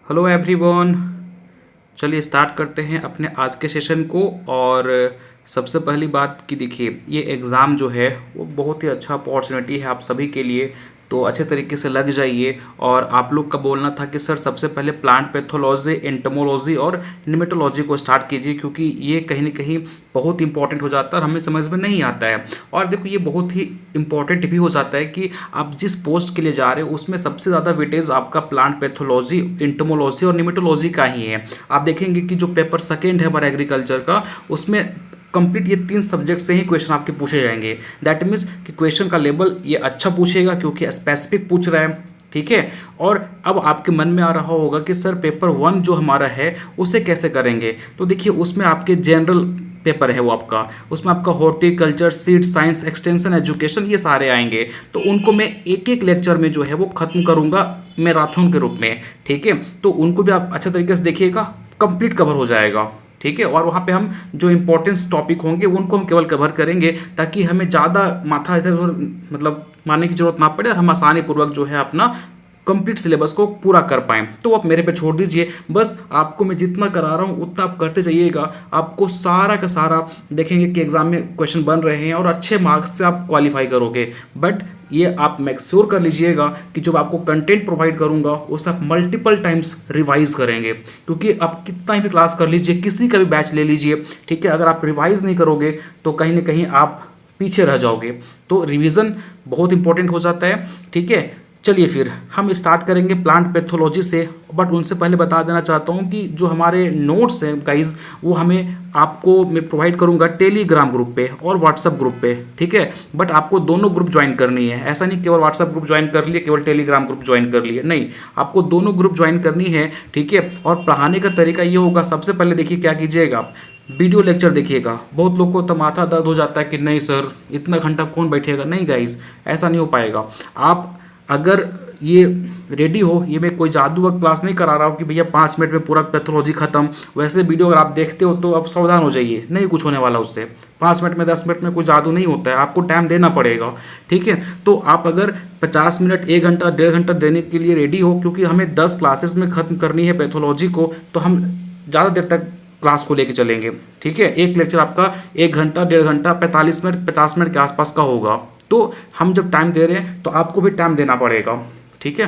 Hello everyone. चलिए start करते हैं अपने आज के सेशन को। और सबसे पहली बात कि देखिए, ये एग्ज़ाम जो है वो बहुत ही अच्छा अपॉर्चुनिटी है आप सभी के लिए, तो अच्छे तरीके से लग जाइए। और आप लोग का बोलना था कि सर सबसे पहले प्लांट पैथोलॉजी, एंटोमोलॉजी और निमेटोलॉजी को स्टार्ट कीजिए, क्योंकि ये कहीं ना कहीं बहुत इंपॉर्टेंट हो जाता है और हमें समझ में नहीं आता है। और देखो, ये बहुत ही इंपॉर्टेंट भी हो जाता है कि आप जिस पोस्ट के लिए जा रहे हो उसमें सबसे ज़्यादा वेटेज आपका प्लांट पैथोलॉजी, एंटोमोलॉजी और निमेटोलॉजी का ही है। आप देखेंगे कि जो पेपर सेकेंड है हमारा एग्रीकल्चर का, उसमें कंप्लीट ये 3 सब्जेक्ट से ही क्वेश्चन आपके पूछे जाएंगे। दैट मीन्स कि क्वेश्चन का लेवल ये अच्छा पूछेगा क्योंकि स्पेसिफिक पूछ रहा है, ठीक है। और अब आपके मन में आ रहा होगा कि सर पेपर 1 जो हमारा है उसे कैसे करेंगे। तो देखिए, उसमें आपके जनरल पेपर है वो आपका, उसमें आपका horticulture, seed science, extension, education, ये सारे आएंगे। तो उनको मैं एक एक लेक्चर में जो है वो खत्म करूंगा मैराथन के रूप में, ठीक है। तो उनको भी आप अच्छे तरीके से देखिएगा, कंप्लीट कवर हो जाएगा, ठीक है। और वहाँ पे हम जो इंपॉर्टेंस टॉपिक होंगे उनको हम केवल कवर करेंगे, ताकि हमें ज़्यादा माथा इधर उधर मतलब मारने की जरूरत ना पड़े और हम आसानी पूर्वक जो है अपना कंप्लीट सिलेबस को पूरा कर पाएँ। तो आप मेरे पे छोड़ दीजिए, बस आपको मैं जितना करा रहा हूँ उतना आप करते जाइएगा। आपको सारा का सारा देखेंगे कि एग्जाम में क्वेश्चन बन रहे हैं और अच्छे मार्क्स से आप क्वालिफाई करोगे। बट ये आप मेक श्योर कर लीजिएगा कि जब आपको कंटेंट प्रोवाइड करूंगा उसे आप मल्टीपल टाइम्स रिवाइज करेंगे, क्योंकि आप कितना ही भी क्लास कर लीजिए, किसी का भी बैच ले लीजिए, ठीक है, अगर आप रिवाइज नहीं करोगे तो कहीं ना कहीं आप पीछे रह जाओगे। तो रिवीजन बहुत इंपॉर्टेंट हो जाता है, ठीक है। चलिए फिर हम स्टार्ट करेंगे प्लांट पैथोलॉजी से। बट उनसे पहले बता देना चाहता हूँ कि जो हमारे नोट्स हैं गाइज, वो हमें आपको मैं प्रोवाइड करूँगा टेलीग्राम ग्रुप पे और व्हाट्सएप ग्रुप पे, ठीक है। बट आपको दोनों ग्रुप ज्वाइन करनी है, ऐसा नहीं केवल व्हाट्सएप ग्रुप ज्वाइन कर लिए, केवल टेलीग्राम ग्रुप ज्वाइन कर लिए, नहीं, आपको दोनों ग्रुप ज्वाइन करनी है, ठीक है। और पढ़ाने का तरीका ये होगा, सबसे पहले देखिए क्या कीजिएगा, वीडियो लेक्चर देखिएगा। बहुत लोग को तो माथा दर्द हो जाता है कि नहीं सर इतना घंटा कौन बैठेगा। नहीं गाइज, ऐसा नहीं हो पाएगा। आप अगर ये रेडी हो, ये मैं कोई जादू का क्लास नहीं करा रहा हूँ कि भैया 5 मिनट में पूरा पैथोलॉजी खत्म। वैसे वीडियो अगर आप देखते हो तो आप सावधान हो जाइए, नहीं कुछ होने वाला उससे। 5 मिनट में 10 मिनट में कोई जादू नहीं होता है, आपको टाइम देना पड़ेगा, ठीक है। तो आप अगर 50 मिनट, 1 घंटा, 1.5 घंटा देने के लिए रेडी हो, क्योंकि हमें 10 क्लासेस में खत्म करनी है पैथोलॉजी को, तो हम ज़्यादा देर तक क्लास को लेके चलेंगे, ठीक है। एक लेक्चर आपका 1 घंटा, 1.5 घंटा, 45 मिनट, 50 मिनट के आसपास का होगा। तो हम जब टाइम दे रहे हैं तो आपको भी टाइम देना पड़ेगा, ठीक है।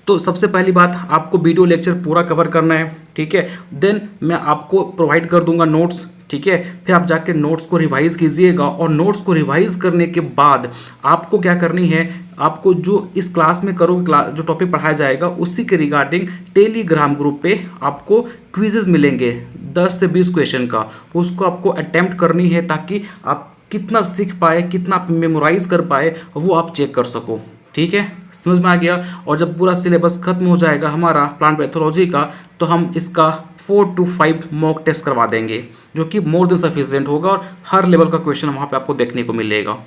तो सबसे पहली बात, आपको वीडियो लेक्चर पूरा कवर करना है, ठीक है। देन मैं आपको प्रोवाइड कर दूंगा नोट्स, ठीक है। फिर आप जाके नोट्स को रिवाइज कीजिएगा, और नोट्स को रिवाइज करने के बाद आपको क्या करनी है, आपको जो इस क्लास में करोगे, जो टॉपिक पढ़ाया जाएगा उसी के रिगार्डिंग टेलीग्राम ग्रुप पे आपको क्विजेज मिलेंगे 10 से 20 क्वेश्चन का, उसको आपको अटेम्प्ट करनी है, ताकि आप कितना सीख पाए, कितना आप मेमोराइज कर पाए, वो आप चेक कर सको, ठीक है। समझ में आ गया। और जब पूरा सिलेबस खत्म हो जाएगा हमारा प्लांट पैथोलॉजी का, तो हम इसका 4 to 5 मॉक टेस्ट करवा देंगे, जो कि मोर देन सफिशिएंट होगा, और हर लेवल का क्वेश्चन वहाँ पे आपको देखने को मिलेगा,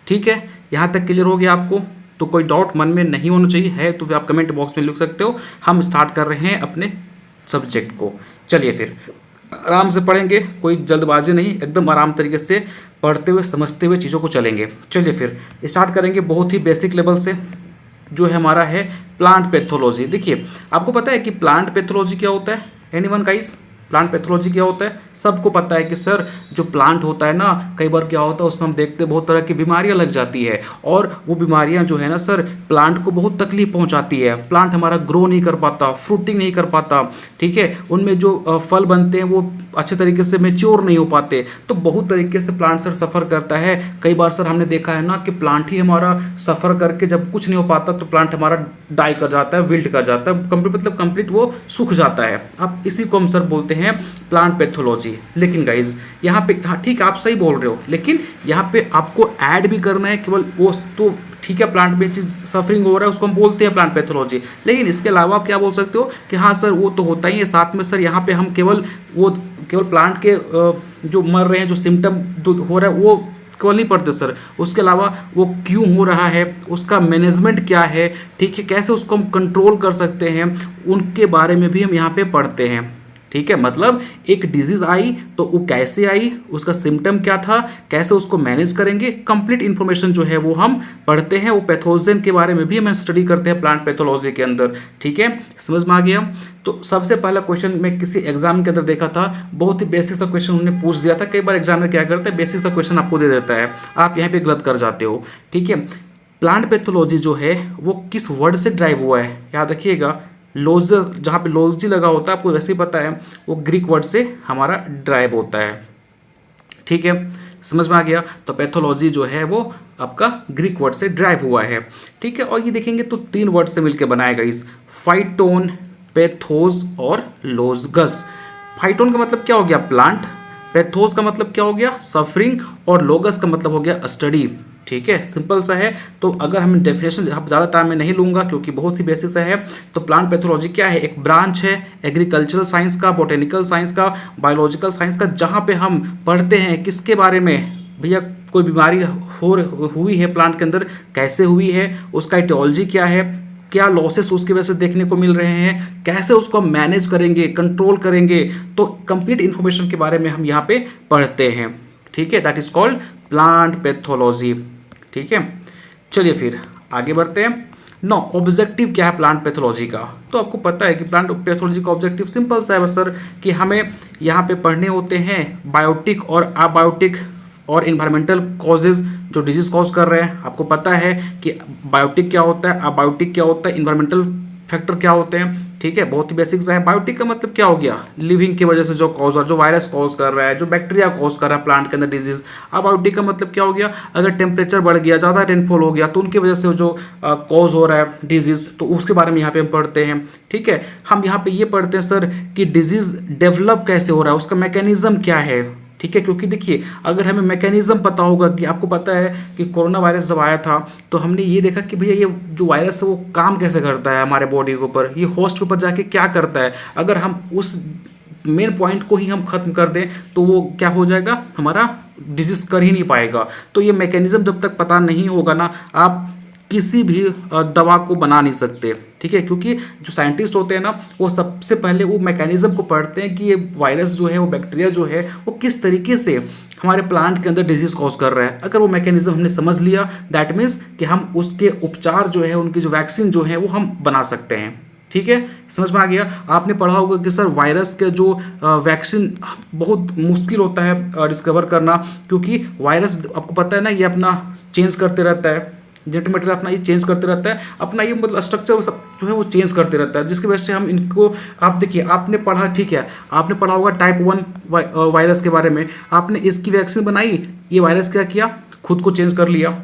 ठीक है। यहाँ तक क्लियर हो गया आपको? तो कोई डाउट मन में नहीं होना चाहिए, है तो फिर आप कमेंट बॉक्स में लिख सकते हो। हम स्टार्ट कर रहे हैं अपने सब्जेक्ट को। चलिए फिर आराम से पढ़ेंगे, कोई जल्दबाजी नहीं, एकदम आराम तरीके से पढ़ते हुए समझते हुए चीज़ों को चलेंगे। चलिए फिर स्टार्ट करेंगे बहुत ही बेसिक लेवल से, जो है हमारा है प्लांट पैथोलॉजी। देखिए, आपको पता है कि प्लांट पैथोलॉजी क्या होता है? एनीवन गाइस, प्लांट पैथोलॉजी क्या होता है? सबको पता है कि सर जो प्लांट होता है ना, कई बार क्या होता है उसमें हम देखते हैं बहुत तरह की बीमारियां लग जाती है, और वो बीमारियां जो है ना सर प्लांट को बहुत तकलीफ पहुंचाती है। प्लांट हमारा ग्रो नहीं कर पाता, फ्रूटिंग नहीं कर पाता, ठीक है। उनमें जो फल बनते हैं वो अच्छे तरीके से मैच्योर नहीं हो पाते। तो बहुत तरीके से प्लांट सर सफ़र करता है। कई बार सर हमने देखा है ना कि प्लांट ही हमारा सफ़र करके जब कुछ नहीं हो पाता तो प्लांट हमारा डाई कर जाता है, विल्ट कर जाता है, कंप्लीट वो सूख जाता है। अब इसी को हम सर बोलते हैं प्लांट पैथोलॉजी। लेकिन गाइज यहाँ पे, हाँ ठीक, आप सही बोल रहे हो, लेकिन यहाँ पे आपको ऐड भी करना है केवल वो तो ठीक है, प्लांट में चीज़ सफरिंग हो रहा है उसको हम बोलते हैं प्लांट पैथोलॉजी। लेकिन इसके अलावा आप क्या बोल सकते हो कि हाँ सर वो तो होता ही है, साथ में सर यहाँ पे हम केवल प्लांट के जो मर रहे हैं, जो सिम्टम हो रहा है वो केवल नहीं पढ़ते सर, उसके अलावा वो क्यों हो रहा है, उसका मैनेजमेंट क्या है, ठीक है, कैसे उसको हम कंट्रोल कर सकते हैं, उनके बारे में भी हम यहाँ पे पढ़ते हैं, ठीक है, मतलब एक डिजीज आई तो वो कैसे आई, उसका सिम्टम क्या था, कैसे उसको मैनेज करेंगे, कंप्लीट इन्फॉर्मेशन जो है वो हम पढ़ते हैं। वो पैथोजन के बारे में भी हम स्टडी करते हैं प्लांट पैथोलॉजी के अंदर। ठीक है, समझ में आ गया। तो सबसे पहला क्वेश्चन मैं किसी एग्जाम के अंदर देखा था, बहुत ही बेसिक सा क्वेश्चन उन्होंने पूछ दिया था। कई बार एग्जाम में क्या करता है, बेसिक सा क्वेश्चन आपको दे देता है, आप यहाँ पे गलत कर जाते हो। ठीक है, प्लांट पैथोलॉजी जो है वो किस वर्ड से ड्राइव हुआ है, याद रखिएगा। लोजर, जहाँ पे लॉजी लगा होता है आपको वैसे ही पता है, वो ग्रीक वर्ड से हमारा ड्राइव होता है। ठीक है, समझ में आ गया। तो पैथोलॉजी जो है वो आपका ग्रीक वर्ड से ड्राइव हुआ है। ठीक है, और ये देखेंगे तो 3 वर्ड से मिलकर बनाएगा इस, फाइटोन, पैथोज और लोजगस। फाइटोन का मतलब क्या हो गया, प्लांट। पैथोज का मतलब क्या हो गया, सफरिंग। और लोगस का मतलब हो गया स्टडी। ठीक है, सिंपल सा है। तो अगर हम डेफिनेशन ज़्यादा टाइम में नहीं लूंगा क्योंकि बहुत ही बेसिक सा है। तो प्लांट पैथोलॉजी क्या है, एक ब्रांच है एग्रीकल्चरल साइंस का, बोटेनिकल साइंस का, बायोलॉजिकल साइंस का, जहाँ पे हम पढ़ते हैं किसके बारे में, भैया कोई बीमारी हुई है प्लांट के अंदर, कैसे हुई है, उसका इटियोलॉजी क्या है, क्या लॉसेस उसकी वजह से देखने को मिल रहे हैं, कैसे उसको हम मैनेज करेंगे, कंट्रोल करेंगे। तो कंप्लीट इन्फॉर्मेशन के बारे में हम यहाँ पे पढ़ते हैं। ठीक है, that is called plant pathology. ठीक है, चलिए फिर आगे बढ़ते हैं। नो, ऑब्जेक्टिव क्या है प्लांट पैथोलॉजी का, तो आपको पता है कि प्लांट पैथोलॉजी का ऑब्जेक्टिव सिंपल सा है बस सर, कि हमें यहाँ पे पढ़ने होते हैं बायोटिक और अबायोटिक और इन्वायरमेंटल कॉजेज जो डिजीज कॉज कर रहे हैं। आपको पता है कि बायोटिक क्या होता है, अबायोटिक क्या होता है, इन्वायरमेंटल फैक्टर क्या होते हैं। ठीक है, बहुत ही बेसिक सा है। बायोटिक का मतलब क्या हो गया, लिविंग की वजह से जो कॉज और जो वायरस कॉज कर रहा है, जो बैक्टीरिया कॉज कर रहा है प्लांट के अंदर डिजीज। अबायोटिक का मतलब क्या हो गया, अगर टेम्परेचर बढ़ गया, ज़्यादा रेनफॉल हो गया तो उनकी वजह से जो कॉज हो रहा है डिजीज, तो उसके बारे में यहाँ पे हम पढ़ते हैं। ठीक है, हम यहाँ पे ये पढ़ते हैं सर कि डिजीज डेवलप कैसे हो रहा है, उसका मैकेनिज्म क्या है। ठीक है, क्योंकि देखिए अगर हमें मैकेनिज्म पता होगा, कि आपको पता है कि कोरोना वायरस जब आया था तो हमने ये देखा कि भैया ये जो वायरस है वो काम कैसे करता है हमारे बॉडी के ऊपर, ये होस्ट के ऊपर जाके क्या करता है। अगर हम उस मेन पॉइंट को ही हम खत्म कर दें तो वो क्या हो जाएगा, हमारा डिजीज कर ही नहीं पाएगा। तो ये मैकेनिज्म जब तक पता नहीं होगा ना, आप किसी भी दवा को बना नहीं सकते। ठीक है, क्योंकि जो साइंटिस्ट होते हैं ना, वो सबसे पहले वो मैकेनिज्म को पढ़ते हैं कि ये वायरस जो है, वो बैक्टीरिया जो है, वो किस तरीके से हमारे प्लांट के अंदर डिजीज कॉज कर रहा है। अगर वो मैकेनिज्म हमने समझ लिया, दैट मीन्स कि हम उसके उपचार जो है, उनकी जो वैक्सीन जो है वो हम बना सकते हैं। ठीक है, समझ में आ गया। आपने पढ़ा होगा कि सर वायरस के जो वैक्सीन बहुत मुश्किल होता है डिस्कवर करना, क्योंकि वायरस आपको पता है ना, ये अपना चेंज करते रहता है, जेनेटिक मटेरियल अपना ये चेंज करते रहता है, अपना ये मतलब स्ट्रक्चर सब जो है वो चेंज करते रहता है, जिसकी वजह से हम इनको, आप देखिए आपने पढ़ा, ठीक है, आपने पढ़ा होगा टाइप 1 वायरस के बारे में, आपने इसकी वैक्सीन बनाई, ये वायरस क्या किया, खुद को चेंज कर लिया,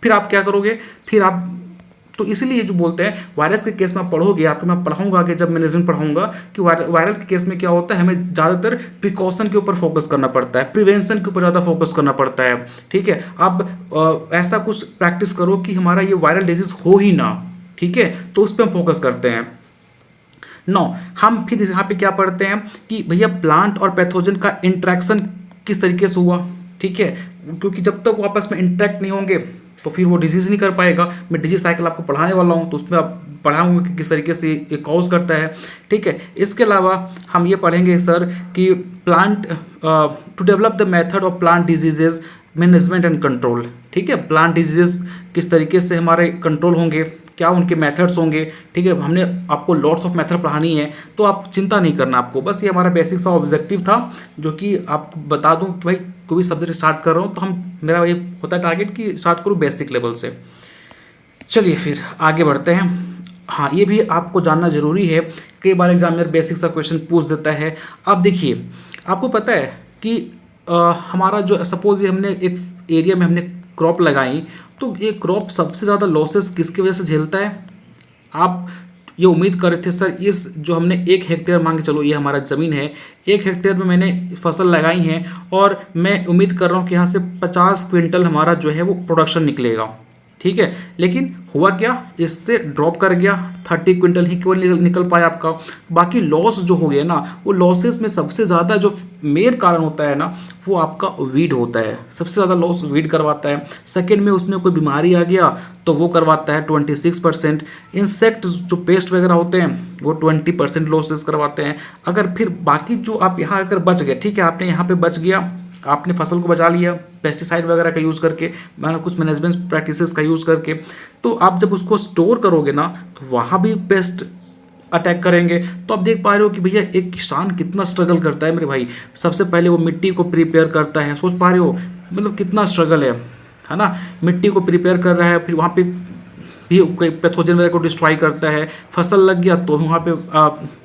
फिर आप क्या करोगे, फिर आप, तो इसीलिए जो बोलते हैं वायरस के केस में आप पढ़ोगे, आपको मैं पढ़ाऊंगा आगे जब मैनेजमेंट पढ़ाऊंगा, कि वायरल के केस में क्या होता है, हमें ज़्यादातर प्रिकॉशन के ऊपर फोकस करना पड़ता है, प्रिवेंशन के ऊपर ज़्यादा फोकस करना पड़ता है। ठीक है, अब ऐसा कुछ प्रैक्टिस करो कि हमारा ये वायरल डिजीज हो ही ना। ठीक है, तो उस पर हम फोकस करते हैं। नौ, हम फिर यहाँ पे क्या पढ़ते हैं कि भैया प्लांट और पैथोजन का इंट्रैक्शन किस तरीके से हुआ। ठीक है, क्योंकि जब तक वो आपस में इंटरेक्ट नहीं होंगे तो फिर वो डिजीज़ नहीं कर पाएगा। मैं डिजीज साइकिल आपको पढ़ाने वाला हूँ, तो उसमें आप पढ़ाऊंगा कि किस तरीके से ये कॉज करता है। ठीक है, इसके अलावा हम ये पढ़ेंगे सर कि plant to develop the method of plant diseases management and control. ठीक है, प्लांट डिजीजेज किस तरीके से हमारे कंट्रोल होंगे, क्या उनके मेथड्स होंगे। ठीक है, हमने आपको लॉट्स ऑफ मेथड पढ़ानी है, तो आप चिंता नहीं करना आपको, बस ये हमारा बेसिक सा ऑब्जेक्टिव था, जो कि आपको बता दूं कि भाई कोई भी सब्जेक्ट स्टार्ट कर रहा हूँ तो मेरा ये होता है टारगेट कि स्टार्ट करूँ बेसिक लेवल से। चलिए फिर आगे बढ़ते हैं। हाँ, ये भी आपको जानना जरूरी है, कई बार एग्जामिनर बेसिक सा क्वेश्चन पूछ देता है। अब देखिए, आपको पता है कि हमारा जो सपोज ये हमने एक एरिया में हमने क्रॉप लगाई, तो ये क्रॉप सबसे ज़्यादा लॉसेस किसकी वजह से झेलता है। आप ये उम्मीद कर रहे थे सर, इस जो हमने 1 हेक्टेयर मान के चलो ये हमारा ज़मीन है, 1 हेक्टेयर में मैंने फसल लगाई है और मैं उम्मीद कर रहा हूँ कि यहाँ से 50 क्विंटल हमारा जो है वो प्रोडक्शन निकलेगा। ठीक है, लेकिन हुआ क्या, इससे ड्रॉप कर गया, 30 क्विंटल ही केवल निकल पाया आपका। बाकी लॉस जो हो गया ना, वो लॉसेस में सबसे ज़्यादा जो मेन कारण होता है ना, वो आपका वीड होता है। सबसे ज़्यादा लॉस वीड करवाता है। सेकेंड में उसमें कोई बीमारी आ गया तो वो करवाता है 26%। इंसेक्ट जो पेस्ट वगैरह होते हैं वो 20% लॉसेस करवाते हैं। अगर फिर बाकी जो आप यहाँ अगर बच गए, ठीक है, आपने यहाँ पे बच गया, आपने फसल को बचा लिया पेस्टिसाइड वगैरह का यूज़ करके, कुछ मैनेजमेंट प्रैक्टिसेस का यूज़ करके, तो आप जब उसको स्टोर करोगे ना तो वहाँ भी पेस्ट अटैक करेंगे। तो आप देख पा रहे हो कि भैया एक किसान कितना स्ट्रगल करता है मेरे भाई। सबसे पहले वो मिट्टी को प्रिपेयर करता है, सोच पा रहे हो मतलब कितना स्ट्रगल है ना। मिट्टी को प्रिपेयर कर रहा है, फिर वहाँ पे भी कोई पैथोजन वगैरह को डिस्ट्रॉय करता है। फसल लग गया तो वहाँ पे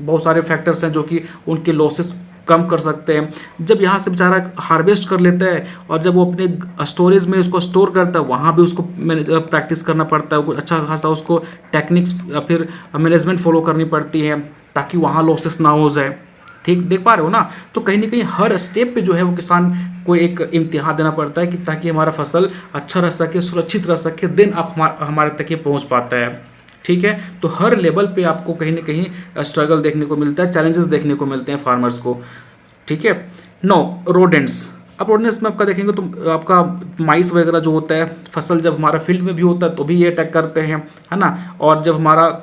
बहुत सारे फैक्टर्स हैं जो कि उनके लॉसेस कम कर सकते हैं। जब यहाँ से बेचारा हार्वेस्ट कर लेता है और जब वो अपने स्टोरेज में उसको स्टोर करता है, वहाँ भी उसको प्रैक्टिस करना पड़ता है, कुछ अच्छा खासा उसको टेक्निक्स या फिर मैनेजमेंट फॉलो करनी पड़ती है ताकि वहाँ लॉसेस ना हो जाए। ठीक देख पा रहे हो ना। तो कहीं ना कहीं हर स्टेप पे जो है वो किसान को एक इम्तिहान देना पड़ता है कि ताकि हमारा फसल अच्छा रह सके, सुरक्षित रह सके, देन आप हमारे तक ये पहुँच पाता है। ठीक है, तो हर लेवल पे आपको कहीं ना कहीं स्ट्रगल देखने को मिलता है, चैलेंजेस देखने को मिलते हैं फार्मर्स को। ठीक है। नो रोडेंट्स, अब रोडेंट्स में आपका देखेंगे तो आपका माइस वगैरह जो होता है, फसल जब हमारा फील्ड में भी होता है तो भी ये अटैक करते हैं, है ना। और जब हमारा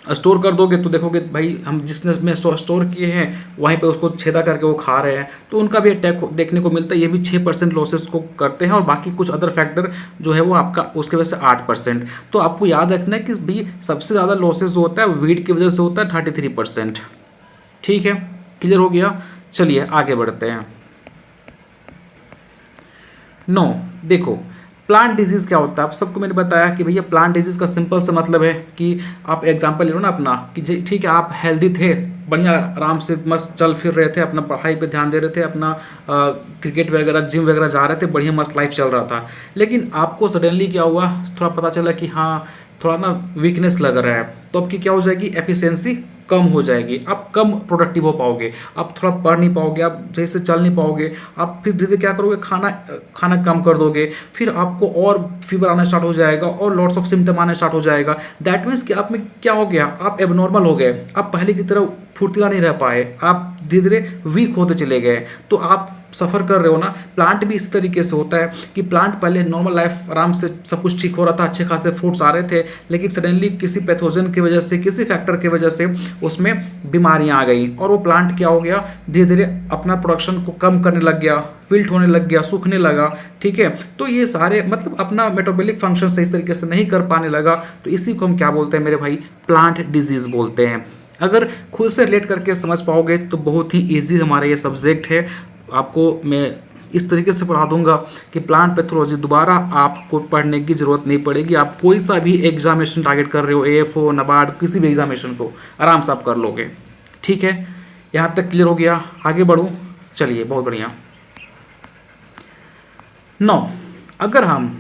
स्टोर कर दोगे तो देखोगे भाई हम जिसने में स्टोर किए हैं वहीं पे उसको छेदा करके वो खा रहे हैं, तो उनका भी अटैक देखने को मिलता है। ये भी 6% लॉसेस को करते हैं और बाकी कुछ अदर फैक्टर जो है वो आपका उसके वजह से 8%। तो आपको याद रखना है कि भाई सबसे ज़्यादा लॉसेस जो होता है वीड की वजह से होता है 33%। ठीक है, क्लियर हो गया। चलिए आगे बढ़ते हैं। नो देखो प्लांट डिजीज़ क्या होता है, आप सबको मैंने बताया कि भैया प्लांट डिजीज़ का सिंपल सा मतलब है कि आप एग्जांपल ले लो ना अपना कि ठीक है आप हेल्दी थे, बढ़िया आराम से मस्त चल फिर रहे थे, अपना पढ़ाई पे ध्यान दे रहे थे, अपना क्रिकेट वगैरह जिम वगैरह जा रहे थे, बढ़िया मस्त लाइफ चल रहा था। लेकिन आपको सडनली क्या हुआ, थोड़ा पता चला कि हाँ थोड़ा ना वीकनेस लग रहा है, तो आपकी क्या हो जाएगी, एफिशिएंसी कम हो जाएगी, आप कम प्रोडक्टिव हो पाओगे, आप थोड़ा पढ़ नहीं पाओगे, आप सही से चल नहीं पाओगे, आप फिर धीरे धीरे क्या करोगे, खाना कम कर दोगे, फिर आपको और फीवर आना स्टार्ट हो जाएगा और लॉट्स ऑफ सिम्टम आना स्टार्ट हो जाएगा। दैट मीन्स कि आप में क्या हो गया, आप एबनॉर्मल हो गए, आप पहले की तरह फुर्तीला नहीं रह पाए, आप धीरे धीरे वीक होते चले गए, तो आप सफ़र कर रहे हो ना। प्लांट भी इस तरीके से होता है कि प्लांट पहले नॉर्मल लाइफ आराम से सब कुछ ठीक हो रहा था, अच्छे खासे फ्रूट्स आ रहे थे, लेकिन सडनली किसी पैथोजन की वजह से, किसी फैक्टर की वजह से उसमें बीमारियां आ गई और वो प्लांट क्या हो गया, धीरे धीरे अपना प्रोडक्शन को कम करने लग गया, विल्ट होने लग गया, सूखने लगा। ठीक है, तो ये सारे मतलब अपना मेटाबॉलिक फंक्शन सही तरीके से नहीं कर पाने लगा, तो इसी को हम क्या बोलते हैं मेरे भाई, प्लांट डिजीज बोलते हैं। अगर खुद से रिलेट करके समझ पाओगे तो बहुत ही ईजी हमारा ये सब्जेक्ट है। आपको मैं इस तरीके से पढ़ा दूंगा कि प्लांट पैथोलॉजी दोबारा आपको पढ़ने की ज़रूरत नहीं पड़ेगी। आप कोई सा भी एग्जामिनेशन टारगेट कर रहे हो, एएफओ, नाबार्ड, किसी भी एग्जामिनेशन को आराम से आप कर लोगे। ठीक है, यहाँ तक क्लियर हो गया, आगे बढ़ूँ। चलिए बहुत बढ़िया। नौ, अगर हम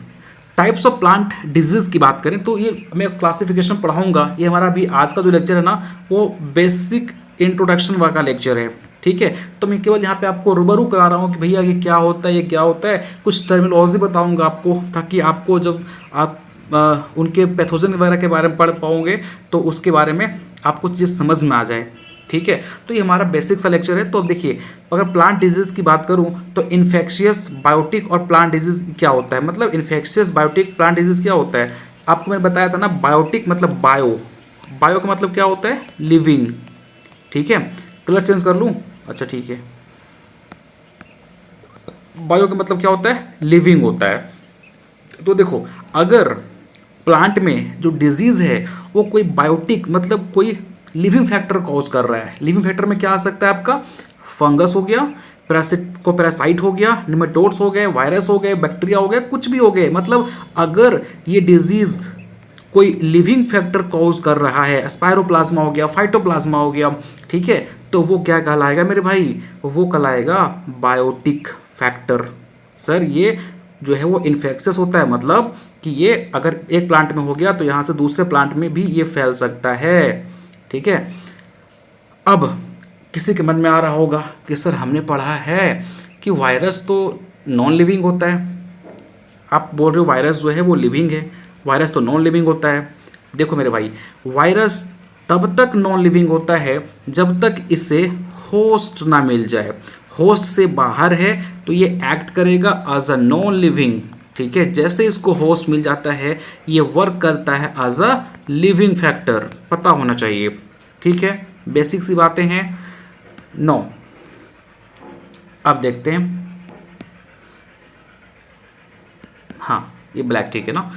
टाइप्स ऑफ प्लांट डिजीज़ की बात करें तो ये मैं क्लासिफिकेशन पढ़ाऊंगा। ये हमारा अभी आज का जो लेक्चर है ना वो बेसिक इंट्रोडक्शन वाला लेक्चर है। ठीक है, तो मैं केवल यहाँ पे आपको रूबरू करा रहा हूँ कि भैया ये क्या होता है, ये क्या होता है, कुछ टर्मिनोलॉजी बताऊंगा आपको, ताकि आपको जब आप उनके पैथोजन वगैरह के बारे में पढ़ पाओगे तो उसके बारे में आपको चीज़ समझ में आ जाए। ठीक है, तो ये हमारा बेसिक सा लेक्चर है। तो अब देखिए अगर प्लांट डिजीज़ की बात करूं तो इन्फेक्शियस, बायोटिक और प्लांट डिजीज़ क्या होता है, मतलब इन्फेक्शियस, बायोटिक, प्लांट डिजीज़ क्या होता है। आपको मैंने बताया था ना, बायोटिक मतलब बायो, बायो का मतलब क्या होता है, लिविंग। ठीक है, कलर चेंज कर लूँ, अच्छा ठीक है। बायो का मतलब क्या होता है, लिविंग होता है। तो देखो अगर प्लांट में जो डिजीज़ है वो कोई बायोटिक मतलब कोई लिविंग फैक्टर कॉज कर रहा है, लिविंग फैक्टर में क्या आ सकता है, आपका फंगस हो गया, पैरासाइट हो गया, निमेटोड्स हो गए, वायरस हो गए, बैक्टीरिया हो गए, कुछ भी हो गए। मतलब अगर ये डिजीज कोई लिविंग फैक्टर कॉज कर रहा है, स्पायरोप्लाज्मा हो गया, फाइटोप्लाज्मा हो गया, ठीक है, तो वो क्या कहलाएगा मेरे भाई, वो कहलाएगा बायोटिक फैक्टर। सर ये जो है वो इन्फेक्शियस होता है, मतलब कि ये अगर एक प्लांट में हो गया तो यहाँ से दूसरे प्लांट में भी ये फैल सकता है। ठीक है, अब किसी के मन में आ रहा होगा कि सर हमने पढ़ा है कि वायरस तो नॉन लिविंग होता है, आप बोल रहे हो वायरस जो है वो लिविंग है। वायरस तो नॉन लिविंग होता है। देखो मेरे भाई, वायरस तब तक नॉन लिविंग होता है जब तक इसे होस्ट ना मिल जाए। होस्ट से बाहर है तो ये एक्ट करेगा एज अ नॉन लिविंग, ठीक है। जैसे इसको होस्ट मिल जाता है ये वर्क करता है एज अ लिविंग फैक्टर, पता होना चाहिए, ठीक है। बेसिक सी बातें हैं। 9, अब देखते हैं। हाँ, ये ब्लैक, ठीक है ना।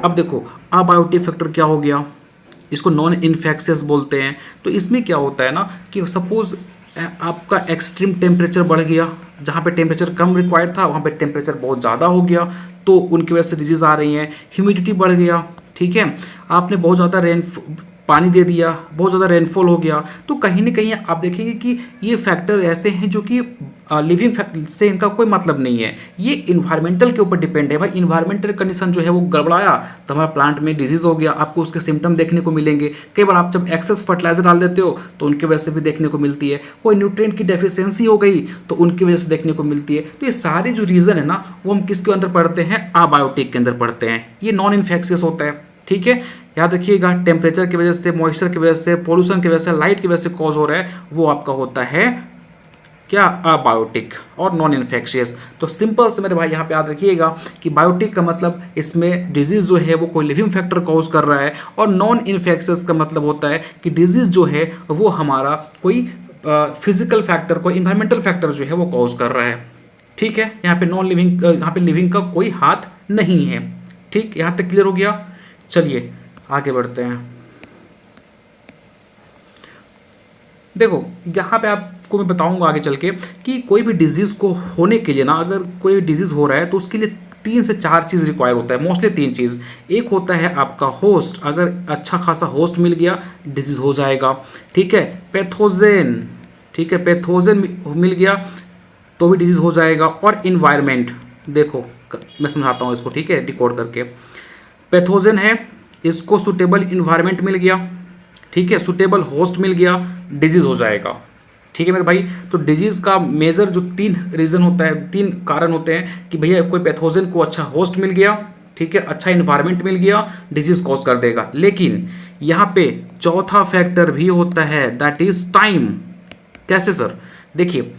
अब देखो अबायोटिक फैक्टर क्या हो गया, इसको नॉन इन्फेक्शियस बोलते हैं। तो इसमें क्या होता है ना कि सपोज आपका एक्सट्रीम टेम्परेचर बढ़ गया, जहाँ पे टेम्परेचर कम रिक्वायर्ड था वहाँ पे टेम्परेचर बहुत ज़्यादा हो गया, तो उनकी वजह से डिजीज़ आ रही हैं। ह्यूमिडिटी बढ़ गया, ठीक है, आपने बहुत ज़्यादा पानी दे दिया, बहुत ज़्यादा रेनफॉल हो गया, तो कहीं ना कहीं आप देखेंगे कि ये फैक्टर ऐसे हैं जो कि लिविंग से इनका कोई मतलब नहीं है। ये इन्वायरमेंटल के ऊपर डिपेंड है भाई। इन्वायरमेंटल कंडीशन जो है वो गड़बड़ाया तो हमारा प्लांट में डिजीज़ हो गया, आपको उसके सिम्टम देखने को मिलेंगे। कई बार आप जब एक्सेस फर्टिलाइजर डाल देते हो तो उनकी वजह से भी देखने को मिलती है। कोई न्यूट्रिएंट की डेफिशिएंसी हो गई तो उनकी वजह से देखने को मिलती है। तो ये सारे जो रीज़न है ना वो हम किसके अंदर पढ़ते हैं, अबायोटिक के अंदर पढ़ते हैं। ये नॉन इन्फेक्शियस होता है, ठीक है। याद रखिएगा, टेम्परेचर की वजह से, मॉइस्चर की वजह से, पोल्यूशन की वजह से, लाइट की वजह से कॉज हो रहा है, वो आपका होता है क्या, अबायोटिक और नॉन इन्फेक्शियस। तो सिंपल से मेरे भाई यहाँ पे याद रखिएगा कि बायोटिक का मतलब इसमें डिजीज जो है वो कोई लिविंग फैक्टर कॉज कर रहा है, और नॉन इन्फेक्शियस का मतलब होता है कि डिजीज जो है वो हमारा कोई फिजिकल फैक्टर, कोई इन्वायरमेंटल फैक्टर जो है वो कॉज कर रहा है, ठीक है। यहाँ पे नॉन लिविंग, यहाँ पे लिविंग का कोई हाथ नहीं है, ठीक। यहाँ तक क्लियर हो गया। चलिए आगे बढ़ते हैं। देखो यहाँ पे आपको मैं बताऊंगा आगे चल के कि कोई भी डिजीज़ को होने के लिए ना, अगर कोई डिजीज़ हो रहा है तो उसके लिए 3 से 4 चीज़ रिक्वायर होता है, मोस्टली 3 चीज़। एक होता है आपका होस्ट, अगर अच्छा खासा होस्ट मिल गया डिजीज़ हो जाएगा, ठीक है। पैथोजेन, ठीक है, पैथोजेन मिल गया तो भी डिजीज़ हो जाएगा। और इन्वायरमेंट, देखो मैं समझाता हूँ इसको, ठीक है, डिकोड करके। पैथोजेन है, इसको सुटेबल इन्वायरमेंट मिल गया, ठीक है, सुटेबल होस्ट मिल गया, डिजीज हो जाएगा, ठीक है मेरे भाई। तो डिजीज का मेजर जो 3 रीजन होता है, 3 कारण होते हैं कि भैया कोई पैथोजन को अच्छा होस्ट मिल गया, ठीक है, अच्छा इन्वायरमेंट मिल गया, डिजीज कॉज कर देगा। लेकिन यहाँ पे चौथा फैक्टर भी होता है, दैट इज टाइम। कैसे सर? देखिए,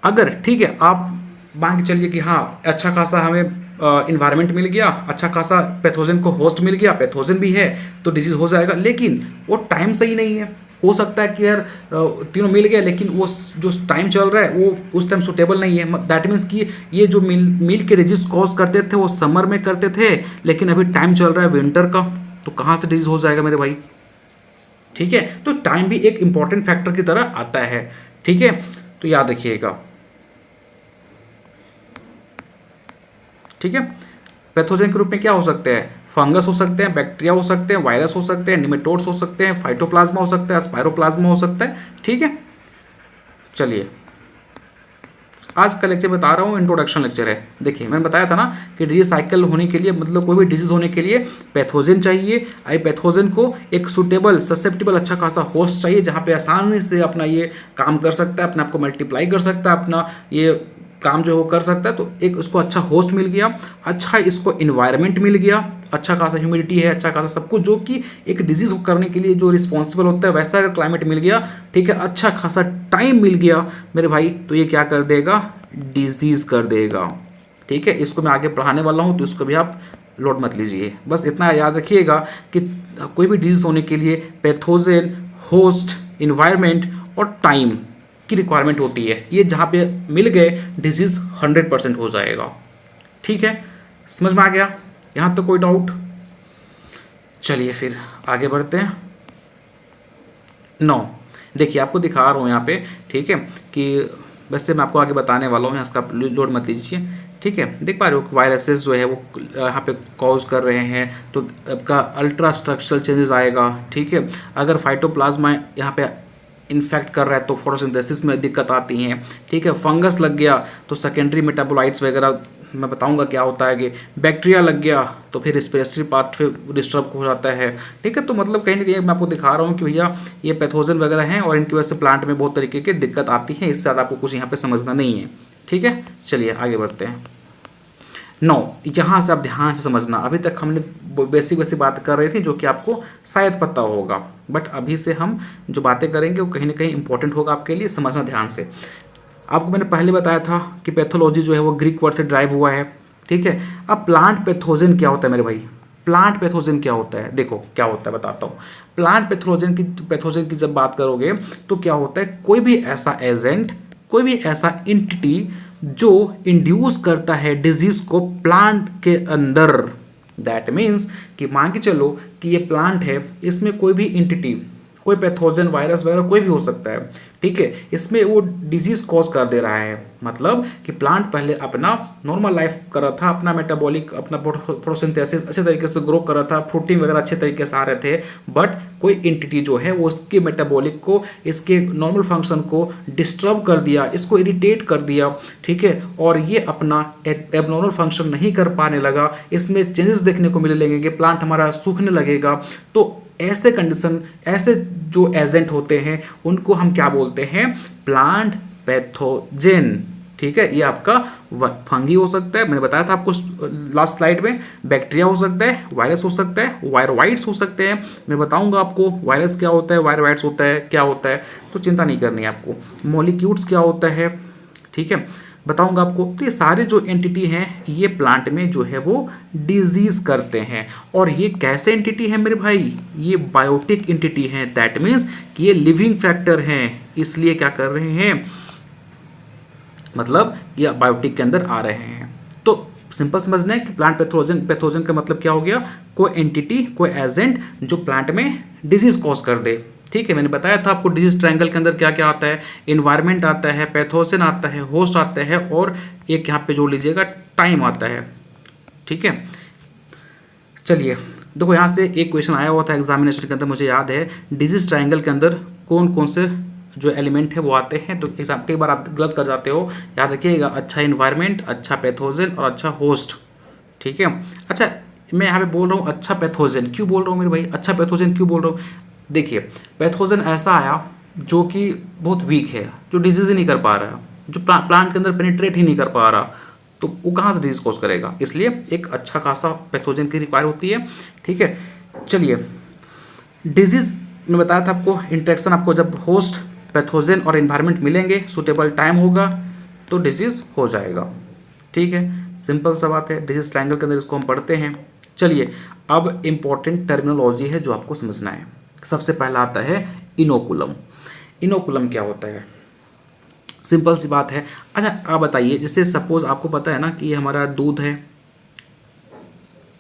अगर ठीक है आप मान के चलिए कि हाँ अच्छा खासा हमें इन्वायरमेंट मिल गया, अच्छा खासा पैथोजन को होस्ट मिल गया, पैथोजन भी है तो डिजीज हो जाएगा, लेकिन वो टाइम सही नहीं है। हो सकता है कि यार तीनों मिल गए लेकिन वो जो टाइम चल रहा है वो उस टाइम सुटेबल नहीं है। दैट मीन्स कि ये जो मिल के डिजीज कॉज करते थे वो समर में करते थे, लेकिन अभी टाइम चल रहा है विंटर का, तो कहाँ से डिजीज हो जाएगा मेरे भाई, ठीक है। तो टाइम भी एक इंपॉर्टेंट फैक्टर की तरह आता है, ठीक है। तो याद रखिएगा, ठीक है। पैथोजन के रूप में क्या हो सकते हैं, फंगस हो सकते हैं, बैक्टीरिया हो सकते हैं, वायरस हो सकते हैं, निमेटोड्स हो सकते हैं, फाइटोप्लाज्मा हो सकता है, स्पाइरोप्लाज्मा हो सकता है, ठीक है। चलिए आज का लेक्चर बता रहा हूँ, इंट्रोडक्शन लेक्चर है। देखिए मैंने बताया था ना कि डिजीज साइकिल होने के लिए, मतलब कोई भी डिजीज होने के लिए पैथोजन चाहिए। आई पैथोजन को एक सुटेबल ससेप्टिबल अच्छा खासा होस्ट चाहिए जहाँ पे आसानी से अपना ये काम कर सकता है, अपने आप को मल्टीप्लाई कर सकता है, अपना ये काम जो वो कर सकता है। तो एक उसको अच्छा होस्ट मिल गया, अच्छा इसको इन्वायरमेंट मिल गया, अच्छा खासा ह्यूमिडिटी है, अच्छा खासा सब कुछ जो कि एक डिजीज करने के लिए जो रिस्पॉन्सिबल होता है वैसा अगर क्लाइमेट मिल गया, ठीक है, अच्छा खासा टाइम मिल गया मेरे भाई, तो ये क्या कर देगा, डिजीज कर देगा, ठीक है। इसको मैं आगे पढ़ाने वाला हूँ तो इसको भी आप लोड मत लीजिए, बस इतना याद रखिएगा कि कोई भी डिजीज होने के लिए पैथोजन, होस्ट, इन्वायरमेंट और टाइम की रिक्वायरमेंट होती है। ये जहाँ पे मिल गए डिजीज 100% हो जाएगा, ठीक है। समझ में आ गया यहाँ तो कोई डाउट? चलिए फिर आगे बढ़ते हैं। 9 देखिए आपको दिखा रहा हूँ यहाँ पे, ठीक है, कि वैसे मैं आपको आगे बताने वाला हूँ, इसका लोड मत लीजिए, ठीक है। देख पा रहे हो वायरसेस जो है वो यहाँ पे कॉज कर रहे हैं, तो आपका अल्ट्रा स्ट्रक्चरल चेंजेस आएगा, ठीक है। अगर फाइटोप्लाज्मा यहाँ पे इन्फेक्ट कर रहा है तो फोटोसिंथेसिस में दिक्कत आती हैं, ठीक है। फंगस लग गया तो सेकेंडरी मेटाबोलाइट्स वगैरह मैं बताऊंगा क्या होता है। कि बैक्टीरिया लग गया तो फिर रेस्पिरेटरी पार्ट फिर डिस्टर्ब हो जाता है, ठीक है। तो मतलब कहीं ना कहीं मैं आपको दिखा रहा हूँ कि भैया ये पैथोजन वगैरह हैं और इनकी वजह से प्लांट में बहुत तरीके की दिक्कत आती है, इससे ज़्यादा आपको कुछ यहाँ पे समझना नहीं है, ठीक है। चलिए आगे बढ़ते हैं। नो, यहाँ से आप ध्यान से समझना, अभी तक हमने बेसिक वैसी बात कर रहे थे जो कि आपको शायद पता होगा, बट अभी से हम जो बातें करेंगे वो कहीं ना कहीं इंपॉर्टेंट होगा आपके लिए, समझना ध्यान से। आपको मैंने पहले बताया था कि पैथोलॉजी जो है वो ग्रीक वर्ड से ड्राइव हुआ है, ठीक है। अब प्लांट पैथोजन क्या होता है मेरे भाई, प्लांट पैथोजन क्या होता है, देखो क्या होता है बताता हूँ। प्लांट पैथोजन की जब बात करोगे तो क्या होता है, कोई भी ऐसा एजेंट, कोई भी ऐसा इंटिटी जो इंड्यूस करता है डिजीज को प्लांट के अंदर। दैट मीन्स कि मान के चलो कि ये प्लांट है, इसमें कोई भी इंटिटी, कोई पैथोजन, वायरस वगैरह कोई भी हो सकता है, ठीक है, इसमें वो डिजीज कॉज कर दे रहा है। मतलब कि प्लांट पहले अपना नॉर्मल लाइफ कर रहा था, अपना मेटाबॉलिक, अपना फोटोसिंथेसिस अच्छे तरीके से ग्रो कर रहा था, फ्रूटिंग वगैरह अच्छे तरीके से आ रहे थे, बट कोई इंटिटी जो है वो इसके मेटाबॉलिक को, इसके नॉर्मल फंक्शन को डिस्टर्ब कर दिया, इसको इरिटेट कर दिया, ठीक है, और ये अपना एबनॉर्मल फंक्शन नहीं कर पाने लगा, इसमें चेंजेस देखने को मिलने लगेंगे, प्लांट हमारा सूखने लगेगा। तो ऐसे कंडीशन, ऐसे जो एजेंट होते हैं उनको हम क्या बोलते हैं, प्लांट पैथोजेन, ठीक है। ये आपका फंगी हो सकता है, मैंने बताया था आपको लास्ट स्लाइड में, बैक्टीरिया हो सकता है, वायरस हो सकता है, वायरोवाइट्स हो सकते हैं, मैं बताऊंगा आपको वायरस क्या होता है, वायरोवाइट्स होता है क्या होता है, तो चिंता नहीं करनी है आपको। मॉलिक्यूल्स क्या होता है, ठीक है, बताऊंगा आपको। तो ये सारे जो एंटिटी हैं ये प्लांट में जो है वो डिजीज करते हैं, और ये कैसे एंटिटी है मेरे भाई, ये बायोटिक एंटिटी है। दैट मीन्स कि ये लिविंग फैक्टर हैं, इसलिए क्या कर रहे हैं, मतलब ये बायोटिक के अंदर आ रहे हैं। तो सिंपल समझना है कि प्लांट पैथोजन का मतलब क्या हो गया, कोई एंटिटी, कोई एजेंट जो प्लांट में डिजीज कॉज कर दे, ठीक है। मैंने बताया था आपको डिजीज ट्रायंगल के अंदर क्या क्या आता है, इन्वायरमेंट आता है, पैथोजन आता है, होस्ट आता है, और एक यहाँ पे जोड़ लीजिएगा टाइम आता है, ठीक है। चलिए देखो, यहाँ से एक क्वेश्चन आया हुआ था एग्जामिनेशन के अंदर, मुझे याद है, डिजीज ट्रायंगल के अंदर कौन कौन से जो एलिमेंट है वो आते हैं, तो एग्जाम कई बार आप गलत कर जाते हो, याद रखिएगा, अच्छा इन्वायरमेंट, अच्छा पैथोजन और अच्छा होस्ट, ठीक है। अच्छा, मैं यहाँ पे बोल रहा हूँ अच्छा पैथोजन, क्यों बोल रहा हूँ मेरे भाई, अच्छा पैथोजन क्यों बोल रहा हूँ, देखिए पैथोजन ऐसा आया जो कि बहुत वीक है, जो डिजीज ही नहीं कर पा रहा, जो प्लांट के अंदर पेनिट्रेट ही नहीं कर पा रहा, तो वो कहाँ से डिजीज कॉज करेगा, इसलिए एक अच्छा खासा पैथोजन की रिक्वायर होती है, ठीक है। चलिए, डिजीज मैं बताया था आपको, इंटरेक्शन आपको जब होस्ट, पैथोजन और इन्वायरमेंट मिलेंगे, सुटेबल टाइम होगा तो डिजीज हो जाएगा, ठीक है। सिंपल सा बात है, डिजीज ट्रायंगल के अंदर इसको हम पढ़ते हैं। चलिए, अब इंपॉर्टेंट टर्मिनोलॉजी है जो आपको समझना है। सबसे पहला आता है इनोकुलम। इनोकुलम क्या होता है, सिंपल सी बात है। अच्छा आप बताइए, जैसे सपोज आपको पता है ना कि ये हमारा दूध है,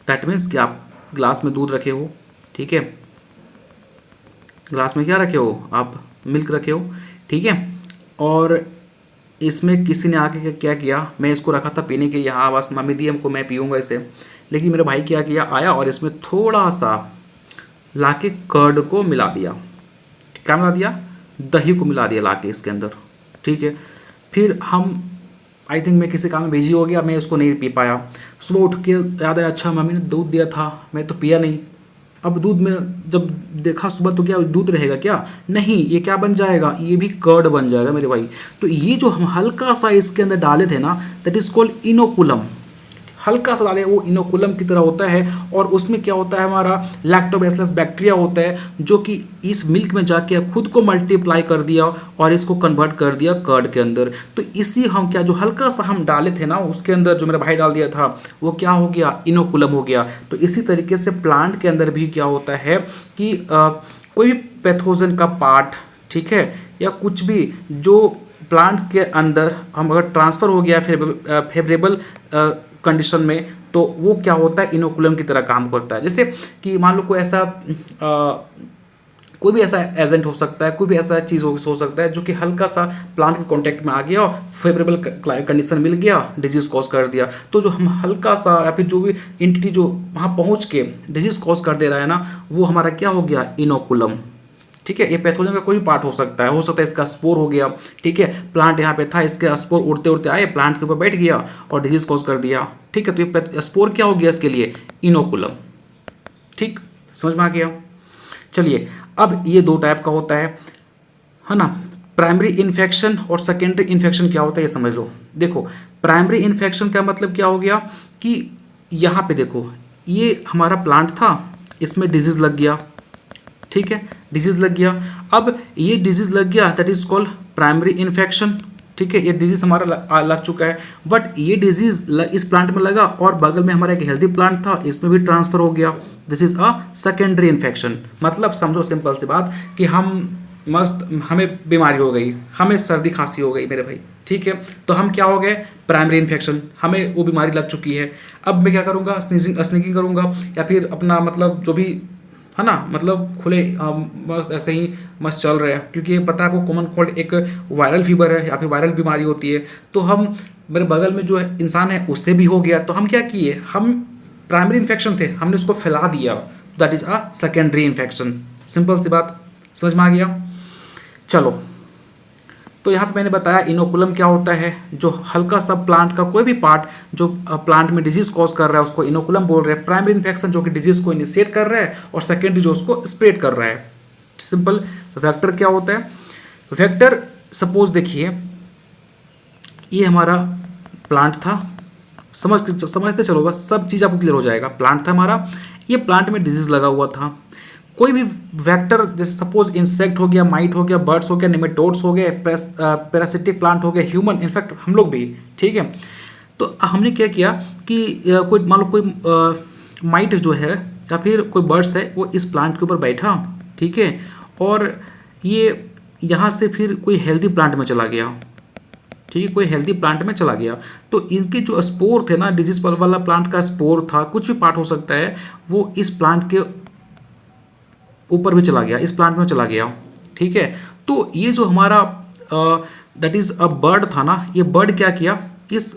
दैट मीन्स कि आप ग्लास में दूध रखे हो, ठीक है, ग्लास में क्या रखे हो आप, मिल्क रखे हो, ठीक है, और इसमें किसी ने आके क्या किया, मैं इसको रखा था पीने के लिए, हाँ बस मम्मी दी हमको, मैं पीऊँगा इसे, लेकिन मेरे भाई क्या किया, आया और इसमें थोड़ा सा लाके कर्ड को मिला दिया, क्या मिला दिया, दही को मिला दिया लाके इसके अंदर, ठीक है। फिर हम, आई थिंक मैं किसी काम में बिजी हो गया, मैं इसको नहीं पी पाया, सुबह उठ के याद आया, अच्छा मम्मी ने दूध दिया था, मैं तो पिया नहीं। अब दूध में जब देखा सुबह, तो क्या दूध रहेगा क्या, नहीं, ये क्या बन जाएगा, ये भी कर्ड बन जाएगा मेरे भाई। तो ये जो हम हल्का सा इसके अंदर डाले थे ना, दैट इज कॉल्ड इनोकुलम, हल्का सा डाले वो इनोकुलम की तरह होता है, और उसमें क्या होता है, हमारा लैक्टोबैसिलस बैक्टीरिया होता है, जो कि इस मिल्क में जाके खुद को मल्टीप्लाई कर दिया और इसको कन्वर्ट कर दिया कर्ड के अंदर। तो इसी हम क्या, जो हल्का सा हम डाले थे ना उसके अंदर, जो मेरा भाई डाल दिया था, वो क्या हो गया, इनोकुलम हो गया। तो इसी तरीके से प्लांट के अंदर भी क्या होता है कि कोई भी पैथोजन का पार्ट, ठीक है, या कुछ भी जो प्लांट के अंदर हम अगर ट्रांसफ़र हो गया फेवरेबल कंडीशन में, तो वो क्या होता है, इनोकुलम की तरह काम करता है। जैसे कि मान लो कोई ऐसा कोई भी ऐसा एजेंट हो सकता है, कोई भी ऐसा चीज़ हो सकता है जो कि हल्का सा प्लांट के कांटेक्ट में आ गया और फेवरेबल कंडीशन मिल गया, डिजीज कॉज कर दिया। तो जो हम हल्का सा, या फिर जो भी एंटिटी जो वहाँ पहुँच के डिजीज कॉज कर दे रहा है ना, वो हमारा क्या हो गया, इनोकुलम, ठीक है। ये पैथोजन का कोई भी पार्ट हो सकता है इसका स्पोर हो गया, ठीक है, प्लांट यहाँ पे था, इसके स्पोर उड़ते उड़ते आए, प्लांट के ऊपर बैठ गया और डिजीज कॉज कर दिया, ठीक है। तो ये स्पोर क्या हो गया इसके लिए, इनोकुलम, ठीक, समझ में आ गया। चलिए, अब ये दो टाइप का होता है ना, प्राइमरी इन्फेक्शन और सेकेंडरी इन्फेक्शन क्या होता है ये समझ लो। देखो, प्राइमरी इन्फेक्शन का मतलब क्या हो गया कि यहाँ पे देखो, ये हमारा प्लांट था, इसमें डिजीज़ लग गया, ठीक है, डिजीज़ लग गया। अब ये डिजीज़ लग गया, that is called primary infection, ठीक है, ये डिजीज़ हमारा लग चुका है। बट ये डिजीज़ इस प्लांट में लगा और बगल में हमारा एक हेल्दी प्लांट था, इसमें भी ट्रांसफ़र हो गया, this is a secondary infection. मतलब समझो सिंपल सी बात कि हमें बीमारी हो गई, हमें सर्दी खांसी हो गई मेरे भाई, ठीक है, तो हम क्या हो गए, प्राइमरी इन्फेक्शन, हमें वो बीमारी लग चुकी है। अब मैं क्या करूँगा, स्नीजिंग करूँगा या फिर अपना मतलब जो भी है ना, मतलब खुले मस्त ऐसे ही मस्त चल रहे हैं, क्योंकि पता है आपको कॉमन कोल्ड एक वायरल फीवर है या फिर वायरल बीमारी होती है। तो हम मेरे बगल में जो है इंसान है उससे भी हो गया, तो हम क्या किए, हम प्राइमरी इन्फेक्शन थे, हमने उसको फैला दिया, that is a secondary infection. Simple सी बात समझ में आ गया। चलो, तो यहाँ पे मैंने बताया इनोकुलम क्या होता है, जो हल्का सा प्लांट का कोई भी पार्ट जो प्लांट में डिजीज कॉज कर रहा है उसको इनोकुलम बोल रहे हैं। प्राइमरी इन्फेक्शन जो कि डिजीज को इनिशिएट कर रहा है और सेकेंडरी जो उसको स्प्रेड कर रहा है। सिंपल। वेक्टर क्या होता है, वेक्टर सपोज देखिए ये हमारा प्लांट था, समझते चलो बस, सब चीज़ आपको क्लियर हो जाएगा। प्लांट था हमारा, ये प्लांट में डिजीज लगा हुआ था, कोई भी वेक्टर जैसे सपोज इंसेक्ट हो गया, माइट हो गया, बर्ड्स हो गया, निमेटोड्स हो गए, पैरासिटिक प्लांट हो गया, ह्यूमन इनफैक्ट हम लोग भी, ठीक है। तो हमने क्या किया कि कोई मान लो कोई माइट जो है या फिर कोई बर्ड्स है वो इस प्लांट के ऊपर बैठा, ठीक है, और ये यहाँ से फिर कोई हेल्दी प्लांट में चला गया, ठीक है, कोई हेल्दी प्लांट में चला गया, तो इनके जो स्पोर थे ना, डिजीज वाला प्लांट का स्पोर था, कुछ भी पार्ट हो सकता है, वो इस प्लांट के ऊपर भी चला गया, इस प्लांट में चला गया, ठीक है। तो ये जो हमारा दैट इज अ बर्ड था ना, ये बर्ड क्या किया, इस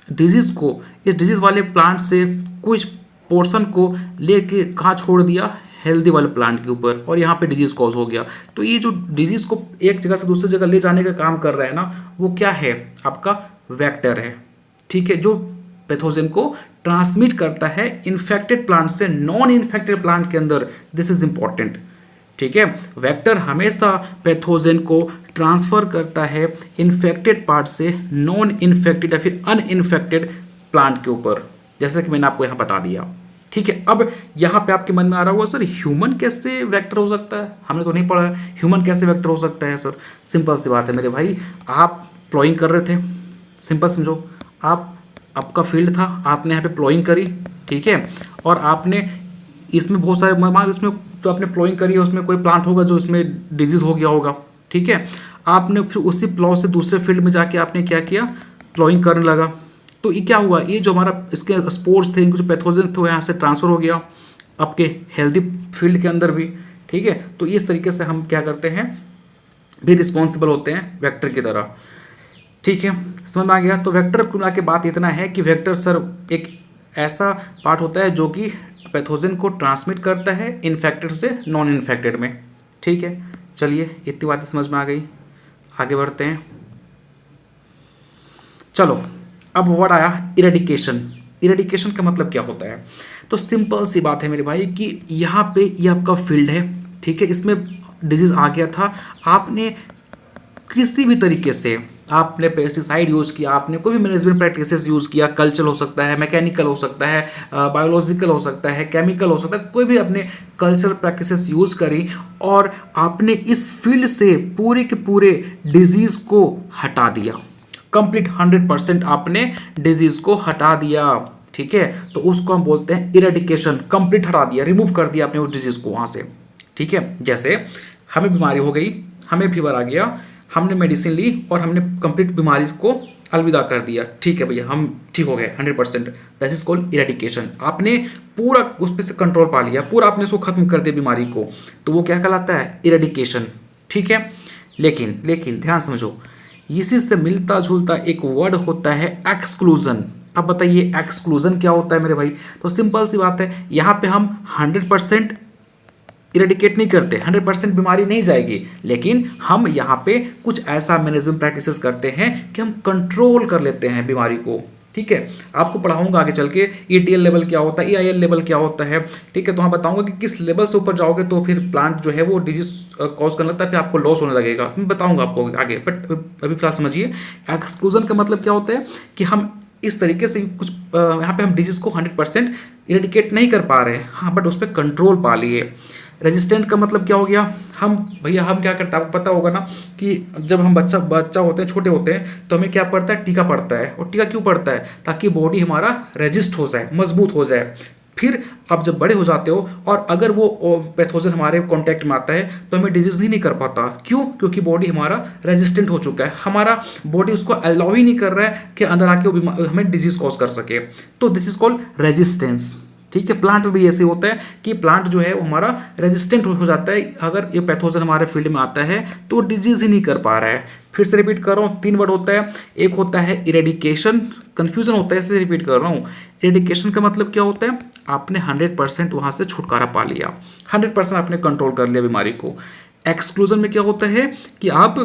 डिजीज वाले प्लांट से कुछ पोर्शन को लेके कहाँ छोड़ दिया, हेल्दी वाले प्लांट के ऊपर, और यहाँ पे डिजीज कॉज हो गया। तो ये जो डिजीज को एक जगह से दूसरी जगह ले जाने का काम कर रहा है ना, वो क्या है, आपका वेक्टर है, ठीक है, जो पैथोजन को ट्रांसमिट करता है इन्फेक्टेड प्लांट से नॉन इन्फेक्टेड प्लांट के अंदर। दिस इज इंपॉर्टेंट, ठीक है। वेक्टर हमेशा पैथोजन को ट्रांसफर करता है इन्फेक्टेड पार्ट से नॉन इन्फेक्टेड या फिर अनइन्फेक्टेड प्लांट के ऊपर, जैसे कि मैंने आपको यहाँ बता दिया, ठीक है। अब यहाँ पे आपके मन में आ रहा होगा सर ह्यूमन कैसे वेक्टर हो सकता है, हमने तो नहीं पढ़ा है, ह्यूमन कैसे वेक्टर हो सकता है सर। सिंपल सी बात है मेरे भाई, आप प्लॉइंग कर रहे थे, सिंपल समझो, आपका फील्ड था, आपने यहाँ पे प्लॉइंग करी, ठीक है, और आपने इसमें बहुत सारे मान, इसमें जो आपने प्लॉइंग करी है उसमें कोई प्लांट होगा जो इसमें डिजीज हो गया होगा, ठीक है। आपने फिर उसी प्लॉ से दूसरे फील्ड में जाके आपने क्या किया, प्लॉइंग करने लगा, तो ये क्या हुआ, ये जो हमारा इसके स्पोर्स थे, इनके जो पैथोजन थे वो यहाँ से ट्रांसफर हो गया आपके हेल्दी फील्ड के अंदर भी, ठीक है। तो इस तरीके से हम क्या करते हैं, भी रिस्पॉन्सिबल होते हैं वेक्टर की तरह, ठीक है, समझ में आ गया। तो वेक्टर कुल के बात इतना है कि वेक्टर सर एक ऐसा पार्ट होता है जो कि पैथोजन को ट्रांसमिट करता है इन्फेक्टेड से नॉन इन्फेक्टेड में, ठीक है। चलिए इतनी बातें समझ में आ गई, आगे बढ़ते हैं। चलो अब वर्ड आया इरेडिकेशन। इरेडिकेशन का मतलब क्या होता है, तो सिंपल सी बात है मेरे भाई कि यहाँ पे ये आपका फील्ड है, ठीक है, इसमें डिजीज आ गया था, आपने किसी भी तरीके से आपने पेस्टिसाइड यूज़ किया, आपने कोई भी मैनेजमेंट प्रैक्टिसेस यूज़ किया, कल्चरल हो सकता है, मैकेनिकल हो सकता है, बायोलॉजिकल हो सकता है, केमिकल हो सकता है, कोई भी आपने कल्चरल प्रैक्टिसेस यूज़ करी और आपने इस फील्ड से पूरे के पूरे डिजीज़ को हटा दिया, कंप्लीट 100% आपने डिजीज़ को हटा दिया, ठीक है, तो उसको हम बोलते हैं इरेडिकेशन। कंप्लीट हटा दिया, रिमूव कर दिया आपने उस डिजीज़ को वहाँ से, ठीक है। जैसे हमें बीमारी हो गई, हमें फीवर आ गया, हमने मेडिसिन ली और हमने कंप्लीट बीमारी को अलविदा कर दिया, ठीक है भैया, हम ठीक हो गए 100%, दैट इज कॉल्ड इरेडिकेशन। आपने पूरा उस पर से कंट्रोल पा लिया, पूरा आपने उसको खत्म कर दिया बीमारी को, तो वो क्या कहलाता है, इरेडिकेशन, ठीक है। लेकिन ध्यान समझो, इसी से मिलता जुलता एक वर्ड होता है एक्सक्लूजन। अब बताइए एक्सक्लूजन क्या होता है मेरे भाई, तो सिंपल सी बात है, यहाँ पे हम 100% इरेडिकेट नहीं करते, 100% बीमारी नहीं जाएगी, लेकिन हम यहाँ पे कुछ ऐसा मैनेजमेंट प्रैक्टिसेस करते हैं कि हम कंट्रोल कर लेते हैं बीमारी को, ठीक है, आपको पढ़ाऊंगा आगे चल के ETL लेवल क्या होता है, EIL लेवल क्या होता है। ठीक है, तो हाँ बताऊंगा कि किस लेवल से ऊपर जाओगे तो फिर प्लांट जो है वो डिजीज कॉज करने लगता है, फिर आपको लॉस होने लगेगा, मैं बताऊंगा आपको आगे। बट अभी फिलहाल समझिए एक्सक्लूजन का मतलब क्या होता है कि हम इस तरीके से कुछ यहाँ पे हम डिजीज को 100% इरेडिकेट नहीं कर पा रहे हैं, हाँ बट उस पर कंट्रोल पा लिए। रेजिस्टेंट का मतलब क्या हो गया, हम भैया हम क्या करते हैं आपको पता होगा ना कि जब हम बच्चा बच्चा होते हैं, छोटे होते हैं, तो हमें क्या पड़ता है, टीका पड़ता है। और टीका क्यों पड़ता है, ताकि बॉडी हमारा रेजिस्ट हो जाए, मजबूत हो जाए। फिर आप जब बड़े हो जाते हो और अगर वो पैथोजन हमारे कांटेक्ट में आता है तो हमें डिजीज ही नहीं कर पाता, क्यों, क्योंकि बॉडी हमारा रेजिस्टेंट हो चुका है, हमारा बॉडी उसको अलाउ ही नहीं कर रहा है कि अंदर आके वो हमें डिजीज कॉज कर सके। तो दिस इज कॉल्ड रेजिस्टेंस। ठीक है, प्लांट में भी ऐसे होता है कि प्लांट जो है वो हमारा रेजिस्टेंट हो जाता है, अगर ये पैथोजन हमारे फील्ड में आता है तो वो डिजीज ही नहीं कर पा रहा है। फिर से रिपीट कर रहा हूँ, 3 वर्ड होता है, एक होता है इरेडिकेशन, कंफ्यूजन होता है इसलिए रिपीट कर रहा हूँ। इरेडिकेशन का मतलब क्या होता है, आपने 100% वहाँ से छुटकारा पा लिया, 100% आपने कंट्रोल कर लिया बीमारी को। एक्सक्लूजन में क्या होता है कि आप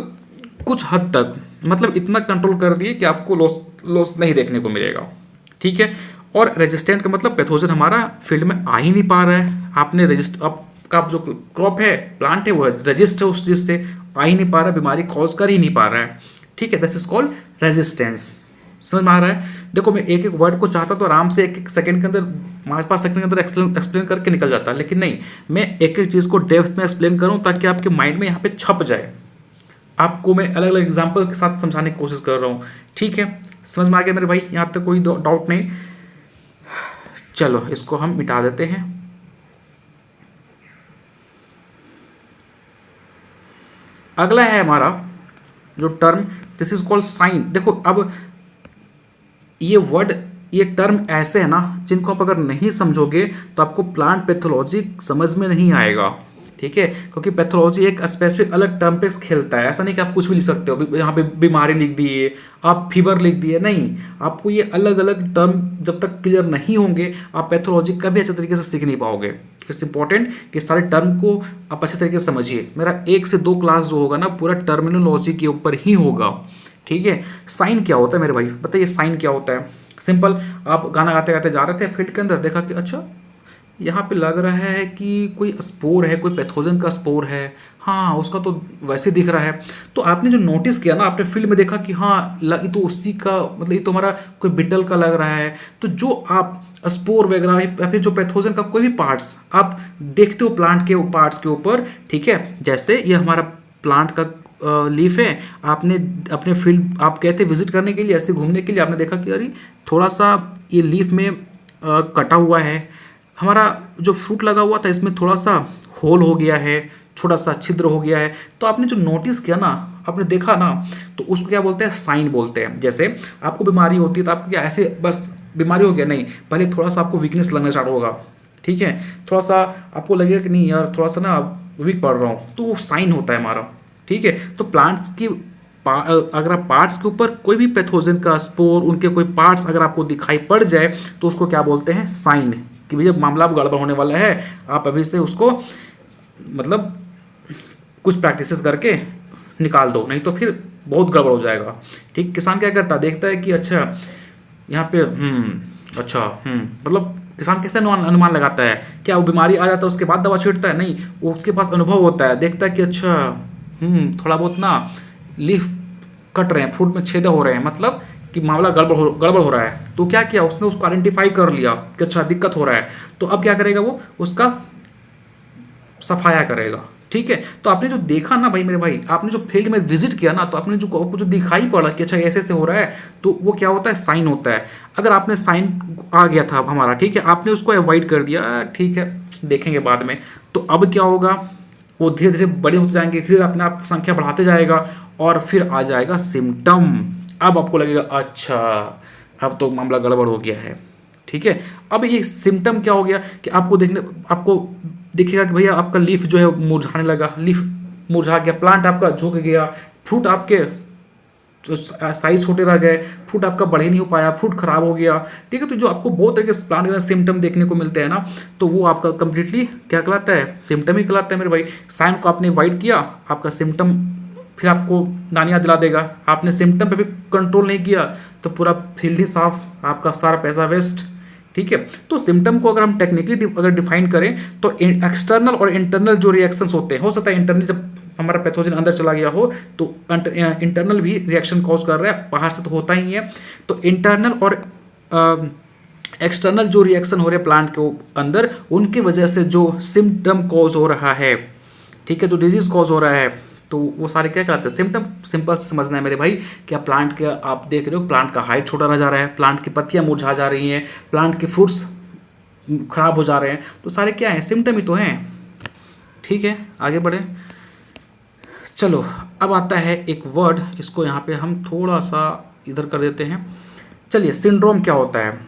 कुछ हद तक मतलब इतना कंट्रोल कर दिए कि आपको लॉस नहीं देखने को मिलेगा। ठीक है, और रेजिस्टेंट का मतलब पैथोजन हमारा फील्ड में आ ही नहीं पा रहा है, आपने आपका जो क्रॉप है, प्लांट है, वो रजिस्ट है उस चीज से, आ ही नहीं पा रहा है, बीमारी कॉज कर ही नहीं पा रहा है। ठीक है, दिस इज कॉल्ड रेजिस्टेंस। समझ में आ रहा है। देखो मैं एक एक वर्ड को चाहता तो आराम से 1-1 सेकंड के अंदर, 5-5 सेकंड के अंदर एक्सप्लेन करके निकल जाता, लेकिन नहीं, मैं एक एक चीज को डेप्थ में एक्सप्लेन करूं ताकि आपके माइंड में यहाँ पे छप जाए। आपको मैं अलग अलग एग्जाम्पल के साथ समझाने की कोशिश कर रहा हूँ। ठीक है, समझ में आ गया मेरे भाई, यहाँ तक कोई डाउट नहीं। चलो इसको हम मिटा देते हैं। अगला है हमारा जो term, this is called sign. देखो अब ये वर्ड, ये टर्म ऐसे है ना जिनको आप अगर नहीं समझोगे तो आपको प्लांट पैथोलॉजी समझ में नहीं आएगा। ठीक है, क्योंकि पैथोलॉजी एक स्पेसिफिक अलग टर्म पे खेलता है, ऐसा नहीं कि आप कुछ भी लिख सकते हो, यहाँ पे बीमारी लिख दिए, आप फीवर लिख दिए, नहीं, आपको ये अलग अलग टर्म जब तक क्लियर नहीं होंगे आप पैथोलॉजी कभी अच्छे तरीके से सीख नहीं पाओगे। इट्स इंपॉर्टेंट कि सारे टर्म को आप अच्छे तरीके से समझिए। मेरा 1 से 2 क्लास जो होगा ना पूरा टर्मिनोलॉजी के ऊपर ही होगा। ठीक है, साइन क्या होता है मेरे भाई, बताइए साइन क्या होता है। सिंपल, आप गाना गाते गाते जा रहे थे फील्ड के अंदर, देखा कि अच्छा यहाँ पे लग रहा है कि कोई स्पोर है, कोई पैथोजन का स्पोर है, हाँ उसका तो वैसे दिख रहा है। तो आपने जो नोटिस किया ना, आपने फील्ड में देखा कि हाँ ये तो उसी का मतलब ये तो हमारा कोई बिटल का लग रहा है। तो जो आप स्पोर वगैरह या फिर जो पैथोजन का कोई भी पार्ट्स आप देखते हो प्लांट के पार्ट्स के ऊपर, ठीक है, जैसे ये हमारा प्लांट का लीफ है, आपने अपने फील्ड आप गए थे विजिट करने के लिए, ऐसे घूमने के लिए, आपने देखा कि अरे थोड़ा सा ये लीफ में कटा हुआ है, हमारा जो फ्रूट लगा हुआ था इसमें थोड़ा सा होल हो गया है, छोटा सा छिद्र हो गया है। तो आपने जो नोटिस किया ना, आपने देखा ना, तो उसको क्या बोलते हैं, साइन बोलते हैं। जैसे आपको बीमारी होती है तो आपको क्या ऐसे बस बीमारी हो गया, नहीं, पहले थोड़ा सा आपको वीकनेस लगना स्टार्ट होगा। ठीक है, थोड़ा सा आपको लगेगा कि नहीं यार थोड़ा सा ना वीक पड़ रहा हूँ, तो वो साइन होता है हमारा। ठीक है, तो प्लांट्स की अगर आप पार्ट्स के ऊपर कोई भी पैथोजन का स्पोर, उनके कोई पार्ट्स अगर आपको दिखाई पड़ जाए तो उसको क्या बोलते हैं, साइन, कि भैया मामला गड़बड़ होने वाला है, आप अभी से उसको मतलब कुछ प्रैक्टिसेस करके निकाल दो, नहीं तो फिर बहुत गड़बड़ हो जाएगा। ठीक, किसान क्या करता है, देखता है कि अच्छा यहाँ पे अच्छा मतलब किसान कैसे अनुमान लगाता है, क्या वो बीमारी आ जाता है उसके बाद दवा छींटता है, नहीं, वो उसके पास अनुभव होता है, देखता है कि अच्छा थोड़ा बहुत ना लीफ कट रहे हैं, फ्रूट में छेदा हो रहे हैं, मतलब कि मामला गड़बड़ हो रहा है। तो क्या किया उसने, उसको आइडेंटिफाई कर लिया कि अच्छा दिक्कत हो रहा है, तो अब क्या करेगा वो, उसका सफाया करेगा। ठीक है, तो आपने जो देखा ना भाई मेरे भाई, आपने जो फील्ड में विजिट किया ना, तो आपने जो आपको जो दिखाई पड़ा कि अच्छा ऐसे ऐसे हो रहा है, तो वो क्या होता है, साइन होता है। अगर आपने साइन आ गया था हमारा, ठीक है, आपने उसको अवॉइड कर दिया, ठीक है देखेंगे बाद में, तो अब क्या होगा, वो धीरे धीरे बड़े होते जाएंगे, धीरे अपने आप संख्या बढ़ाते जाएगा और फिर आ जाएगा सिम्टम। अब आपको लगेगा अच्छा अब तो मामला गड़बड़ हो गया है। ठीक है, अब ये सिम्टम क्या हो गया कि आपको दिखेगा कि भैया आपका लीफ जो है मुरझाने लगा, लीफ मुरझा गया, प्लांट आपका झुक गया, फ्रूट आपके साइज छोटे रह गए, फ्रूट आपका बढ़ ही नहीं हो पाया, फ्रूट खराब हो गया। ठीक है, तो जो आपको बहुत तरह के प्लांट के सिम्टम देखने को मिलते हैं ना, तो वो आपका कंप्लीटली क्या कहलाता है, सिम्टम ही कहलाता है मेरे भाई। साइन को आपने अवॉइड किया, आपका सिम्टम फिर आपको दानियाँ दिला देगा। आपने सिम्टम पे भी कंट्रोल नहीं किया तो पूरा फील्ड ही साफ, आपका सारा पैसा वेस्ट। ठीक है, तो सिम्टम को अगर हम टेक्निकली अगर डिफाइन करें तो एक्सटर्नल और इंटरनल जो रिएक्शंस होते हैं, हो सकता है इंटरनल जब हमारा पैथोजन अंदर चला गया हो तो इंटरनल भी रिएक्शन कॉज कर रहा है, बाहर से तो होता ही है। तो इंटरनल और एक्सटर्नल जो रिएक्शन हो रहे हैं प्लांट के अंदर, उनकी वजह से जो सिम्टम कॉज हो रहा है, ठीक है, जो डिजीज कॉज हो रहा है, तो वो सारे क्या कहलाते हैं? सिम्टम। सिंपल से समझना है मेरे भाई, क्या प्लांट के आप देख रहे हो प्लांट का हाइट छोटा रह जा रहा है, प्लांट की पत्तियां मुरझा जा रही हैं, प्लांट के फ्रूट्स खराब हो जा रहे हैं, तो सारे क्या हैं? सिम्टम ही तो हैं। ठीक है, आगे बढ़े। चलो अब आता है एक वर्ड, इसको यहाँ पे हम थोड़ा सा इधर कर देते हैं। चलिए, सिंड्रोम क्या होता है?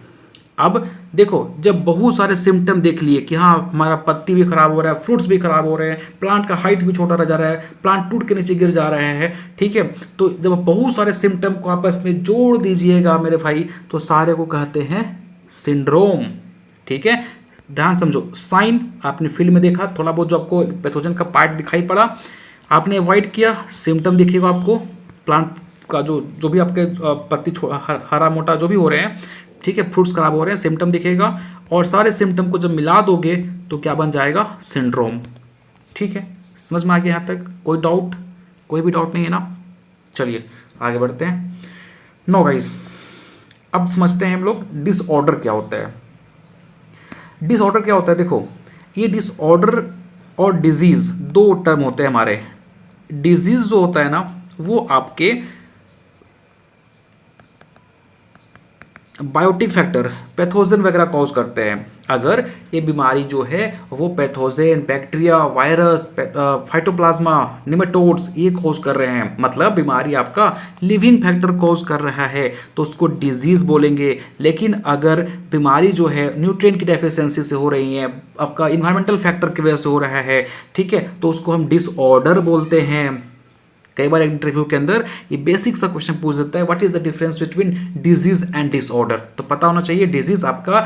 अब देखो, जब बहुत सारे सिम्टम देख लिए कि हाँ हमारा पत्ती भी खराब हो रहा है, फ्रूट्स भी खराब हो रहे हैं, प्लांट का हाइट भी छोटा रह जा रहा है, प्लांट टूट के नीचे गिर जा रहे हैं, ठीक है, तो जब बहुत सारे सिम्टम को आपस में जोड़ दीजिएगा मेरे भाई, तो सारे को कहते हैं सिंड्रोम। ठीक है, ध्यान समझो। साइन आपने फील्ड में देखा, थोड़ा बहुत जो आपको पैथोजन का पार्ट दिखाई पड़ा, आपने अवॉइड किया, सिम्टम दिखेगा आपको प्लांट का, जो भी आपके पत्ती हरा मोटा जो भी हो रहे हैं, ठीक है, फ्रूट्स खराब हो रहे हैं, सिम्टम दिखेगा, और सारे सिम्टम को जब मिला दोगे तो क्या बन जाएगा? सिंड्रोम। ठीक है, समझ में आ गया यहाँ तक? कोई डाउट? कोई भी डाउट नहीं है ना? चलिए आगे बढ़ते हैं। नो गाइस, अब समझते हैं हम लोग डिसऑर्डर क्या होता है। डिसऑर्डर क्या होता है? देखो, ये डिसऑर्डर और डिजीज दो टर्म होते हैं हमारे। डिजीज जो होता है ना, वो आपके बायोटिक फैक्टर, पैथोजन वगैरह कॉज करते हैं। अगर ये बीमारी जो है वो pathogen, bacteria, virus, phytoplasma, nematodes ये कॉज कर रहे हैं, मतलब बीमारी आपका लिविंग फैक्टर कॉज कर रहा है, तो उसको डिजीज बोलेंगे। लेकिन अगर बीमारी जो है न्यूट्रिएंट की डेफिशिएंसी से हो रही है, आपका इन्वायरमेंटल फैक्टर की वजह से हो रहा है, ठीक है, तो उसको हम डिसऑर्डर बोलते हैं। कई बार इंटरव्यू के अंदर ये बेसिक सा क्वेश्चन पूछ देता है, what is the difference between disease and disorder. तो पता होना चाहिए, डिजीज आपका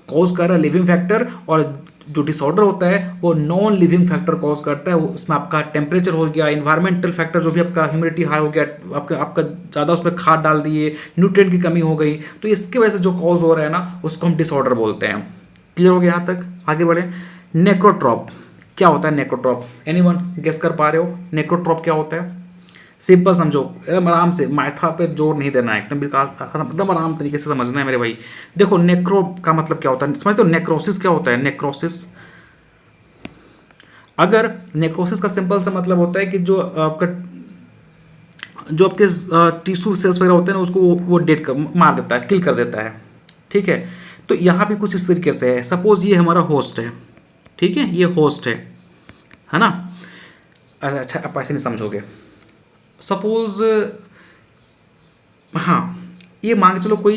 कॉज कर रहा है लिविंग फैक्टर, और जो डिसऑर्डर होता है वो नॉन लिविंग फैक्टर कॉज करता है। वो उसमें आपका टेम्परेचर हो गया, इन्वायरमेंटल फैक्टर जो भी आपका ह्यूमिडिटी हाई हो गया, आपका ज़्यादा उसमें खाद डाल दिए, न्यूट्रिएंट की कमी हो गई, तो इसके वजह से जो कॉज हो रहा है ना, उसको हम डिसऑर्डर बोलते हैं। क्लियर हो गया यहाँ तक? आगे बढ़े। नेक्रोट्रॉप क्या होता है? नेक्रोट्रॉप एनीवन गेस कर पा रहे हो? नेक्रोट्रॉप क्या होता है? सिंपल समझो, एकदम आराम से, माथा पे जोर नहीं देना है, एकदम आराम तरीके से समझना है मेरे भाई। देखो, नेक्रो का मतलब क्या होता है समझते हो? नेक्रोसिस क्या होता है? नेक्रोसिस, अगर नेक्रोसिस का सिंपल सा मतलब होता है कि जो आपके टिश्यू सेल्स वगैरह होते हैं ना, उसको वो डेड कर मार देता है, किल कर देता है। ठीक है, तो यहाँ भी कुछ इस तरीके से है। सपोज ये हमारा होस्ट है, ठीक है, ये होस्ट है ना? अच्छा, आप ऐसे नहीं समझोगे। सपोज हाँ, ये मान के चलो कोई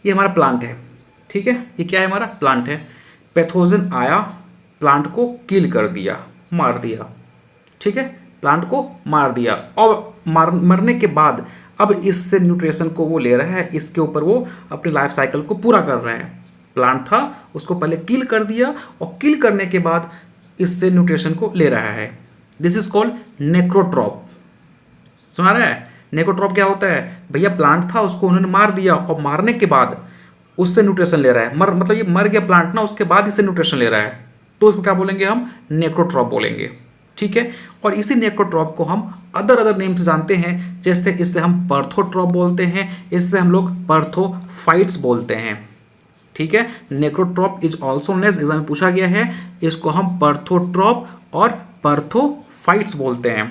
ये हमारा प्लांट है, ठीक है, ये क्या है? हमारा प्लांट है। पैथोजन आया, प्लांट को किल कर दिया, मार दिया, ठीक है, प्लांट को मार दिया, और मरने के बाद अब इससे न्यूट्रिशन को वो ले रहा है, इसके ऊपर वो अपने लाइफ साइकिल को पूरा कर रहा है। प्लांट था, उसको पहले किल कर दिया, और किल करने के बाद इससे न्यूट्रिशन को ले रहा है। This is called necrotroph. समझ रहा है? नेक्रोट्रॉप क्या होता है? भैया प्लांट था, उसको उन्होंने मार दिया, और मारने के बाद उससे न्यूट्रिशन ले रहा है। मतलब ये मर गया प्लांट ना, उसके बाद इससे न्यूट्रिशन ले रहा है, तो उसको क्या बोलेंगे? हम नेक्रोट्रॉप बोलेंगे। ठीक है, और इसी नेक्रोट्रॉप को हम अदर नेम से जानते हैं, जैसे इससे हम पर्थोट्रॉप बोलते हैं, इससे हम लोग पर्थोफाइट्स बोलते हैं। ठीक है, necrotroph is also known as, exam में पूछा गया है, इसको हम पर्थोट्रॉप और पर्थोफाइट्स बोलते हैं।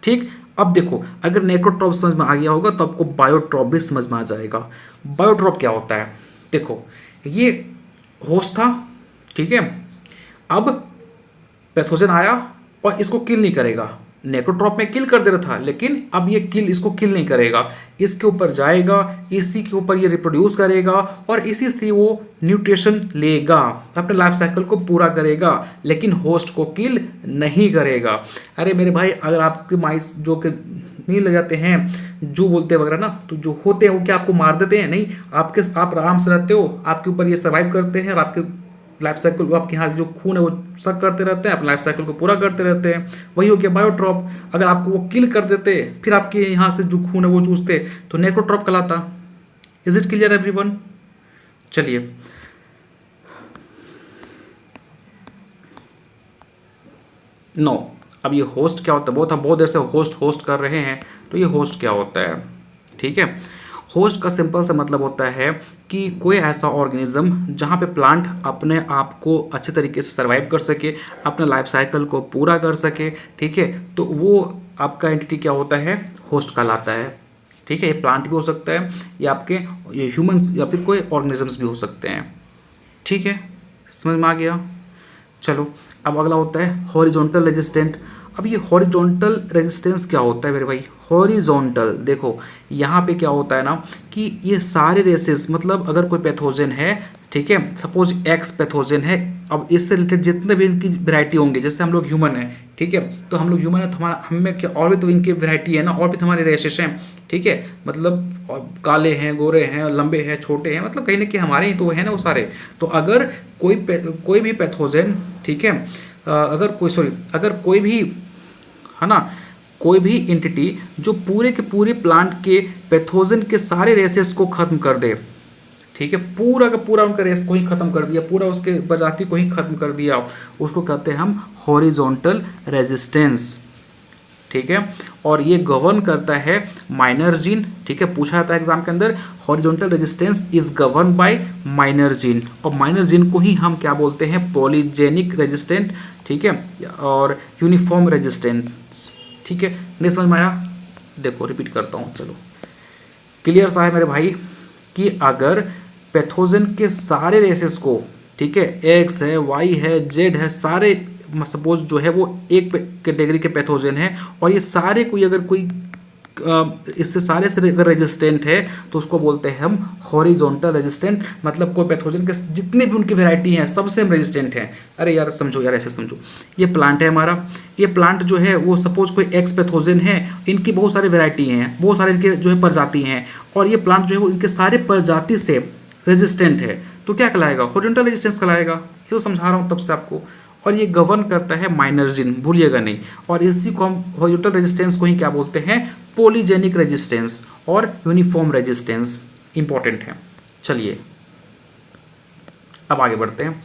ठीक, अब देखो, अगर नेक्रोट्रॉप समझ में आ गया होगा तो आपको बायोट्रॉप भी समझ में आ जाएगा। बायोट्रॉप क्या होता है? देखो, ये होस्ट था, ठीक है, अब पैथोजन आया और इसको किल नहीं करेगा। नेक्रोट्रॉप में किल कर दे रहा था, लेकिन अब ये इसको किल नहीं करेगा, इसके ऊपर जाएगा, इसी के ऊपर ये रिप्रोड्यूस करेगा, और इसी से वो न्यूट्रिशन लेगा, अपने लाइफ साइकिल को पूरा करेगा, लेकिन होस्ट को किल नहीं करेगा। अरे मेरे भाई, अगर आपके माइस जो कि नहीं ले जाते हैं, जो बोलते वगैरह ना, तो जो होते हैं वो क्या आपको मार देते हैं? नहीं, आप आराम से रहते हो, आपके ऊपर ये सर्वाइव करते हैं, और आपके लाइफ साइकिल, आपके यहाँ जो खून है वो सक करते रहते हैं, अपने लाइफ साइकिल को पूरा करते रहते हैं। वही हो गया बायोट्रॉप। अगर आपको वो किल कर देते फिर आपके यहाँ से जो खून है वो चूसते तो नेक्रोट्रॉप कहलाता। Is it clear everyone? चलिए, नो अब ये होस्ट क्या होता है, बहुत हम बहुत देर से होस्ट होस्ट कर रहे हैं, तो ये होस्ट क्या होता है, ठीक है। होस्ट का सिंपल सा मतलब होता है कि कोई ऐसा ऑर्गेनिज्म जहाँ पे प्लांट अपने आप को अच्छे तरीके से सर्वाइव कर सके, अपने लाइफ साइकिल को पूरा कर सके, ठीक है, तो वो आपका एंटिटी क्या होता है, होस्ट कहलाता है, ठीक है। ये प्लांट भी हो सकता है, या आपके ये ह्यूमंस या फिर कोई ऑर्गेनिजम्स भी हो सकते हैं, ठीक है, समझ में आ गया। चलो अब अगला होता है हॉरिजॉन्टल रेजिस्टेंट। अब ये हॉरिजॉन्टल रेजिस्टेंस क्या होता है मेरे भाई, हॉरिजॉन्टल देखो यहाँ पे क्या होता है ना कि ये सारे रेसेस, मतलब अगर कोई पैथोजन है, ठीक है, सपोज एक्स पैथोजन है, अब इससे रिलेटेड जितने भी इनकी वैरायटी होंगे, जैसे हम लोग ह्यूमन हैं, ठीक है, तो हम लोग ह्यूमन है तो हमारा हमें क्या और भी तो इनकी वैरायटी है ना, और भी तो हमारे रेसेस हैं, ठीक है, मतलब काले हैं, गोरे हैं, लंबे हैं, छोटे हैं, मतलब कहीं ना कहीं हमारे ही तो है ना वो सारे। तो अगर कोई भी पैथोजन, ठीक है, अगर कोई भी है ना, कोई भी एंटिटी जो पूरे के पूरे प्लांट के पैथोजन के सारे रेसेस को खत्म कर दे, ठीक है, पूरा का पूरा उनका रेस को ही खत्म कर दिया, पूरा उसके प्रजाति को ही खत्म कर दिया, उसको कहते हैं हम हॉरिजॉन्टल रेजिस्टेंस, ठीक है। और ये गवर्न करता है माइनर जीन, ठीक है, पूछा जाता है एग्जाम के अंदर, horizontal resistance is govern by minor gene, और माइनर जीन को ही हम क्या बोलते हैं, पॉलीजेनिक रेजिस्टेंट, ठीक है, और यूनिफॉर्म रेजिस्टेंस, ठीक है। नहीं समझ में आया? देखो रिपीट करता हूँ, चलो क्लियर सा है मेरे भाई कि अगर पैथोजन के सारे रेसेस को, ठीक है, एक्स है, वाई है, जेड है, सारे सपोज जो है वो एक कैटेगरी के पैथोजन है, और ये सारे कोई अगर कोई इससे सारे से अगर रेजिस्टेंट है तो उसको बोलते हैं हम हॉरिजॉन्टल रेजिस्टेंट, मतलब कोई पैथोजन के जितने भी उनकी वैरायटी हैं सबसे हम रेजिस्टेंट हैं। अरे यार समझो यार, ऐसे समझो, ये प्लांट है हमारा, ये प्लांट जो है वो सपोज कोई एक्स पैथोजन है, इनकी बहुत सारी वैरायटी हैं, बहुत सारे इनके जो है प्रजाति हैं, और ये प्लांट जो है वो इनके सारे प्रजाति से रेजिस्टेंट है, तो क्या कहलाएगा, हॉरिजॉन्टल रेजिस्टेंस कहलाएगा। ये तो समझा रहा हूँ तब से आपको। और ये गवर्न करता है माइनर जीन, भूलिएगा नहीं, और इसी को हम हॉरिजॉन्टल रेजिस्टेंस को ही क्या बोलते हैं, पॉलीजेनिक रेजिस्टेंस और यूनिफॉर्म रेजिस्टेंस, इंपॉर्टेंट है। चलिए अब आगे बढ़ते हैं।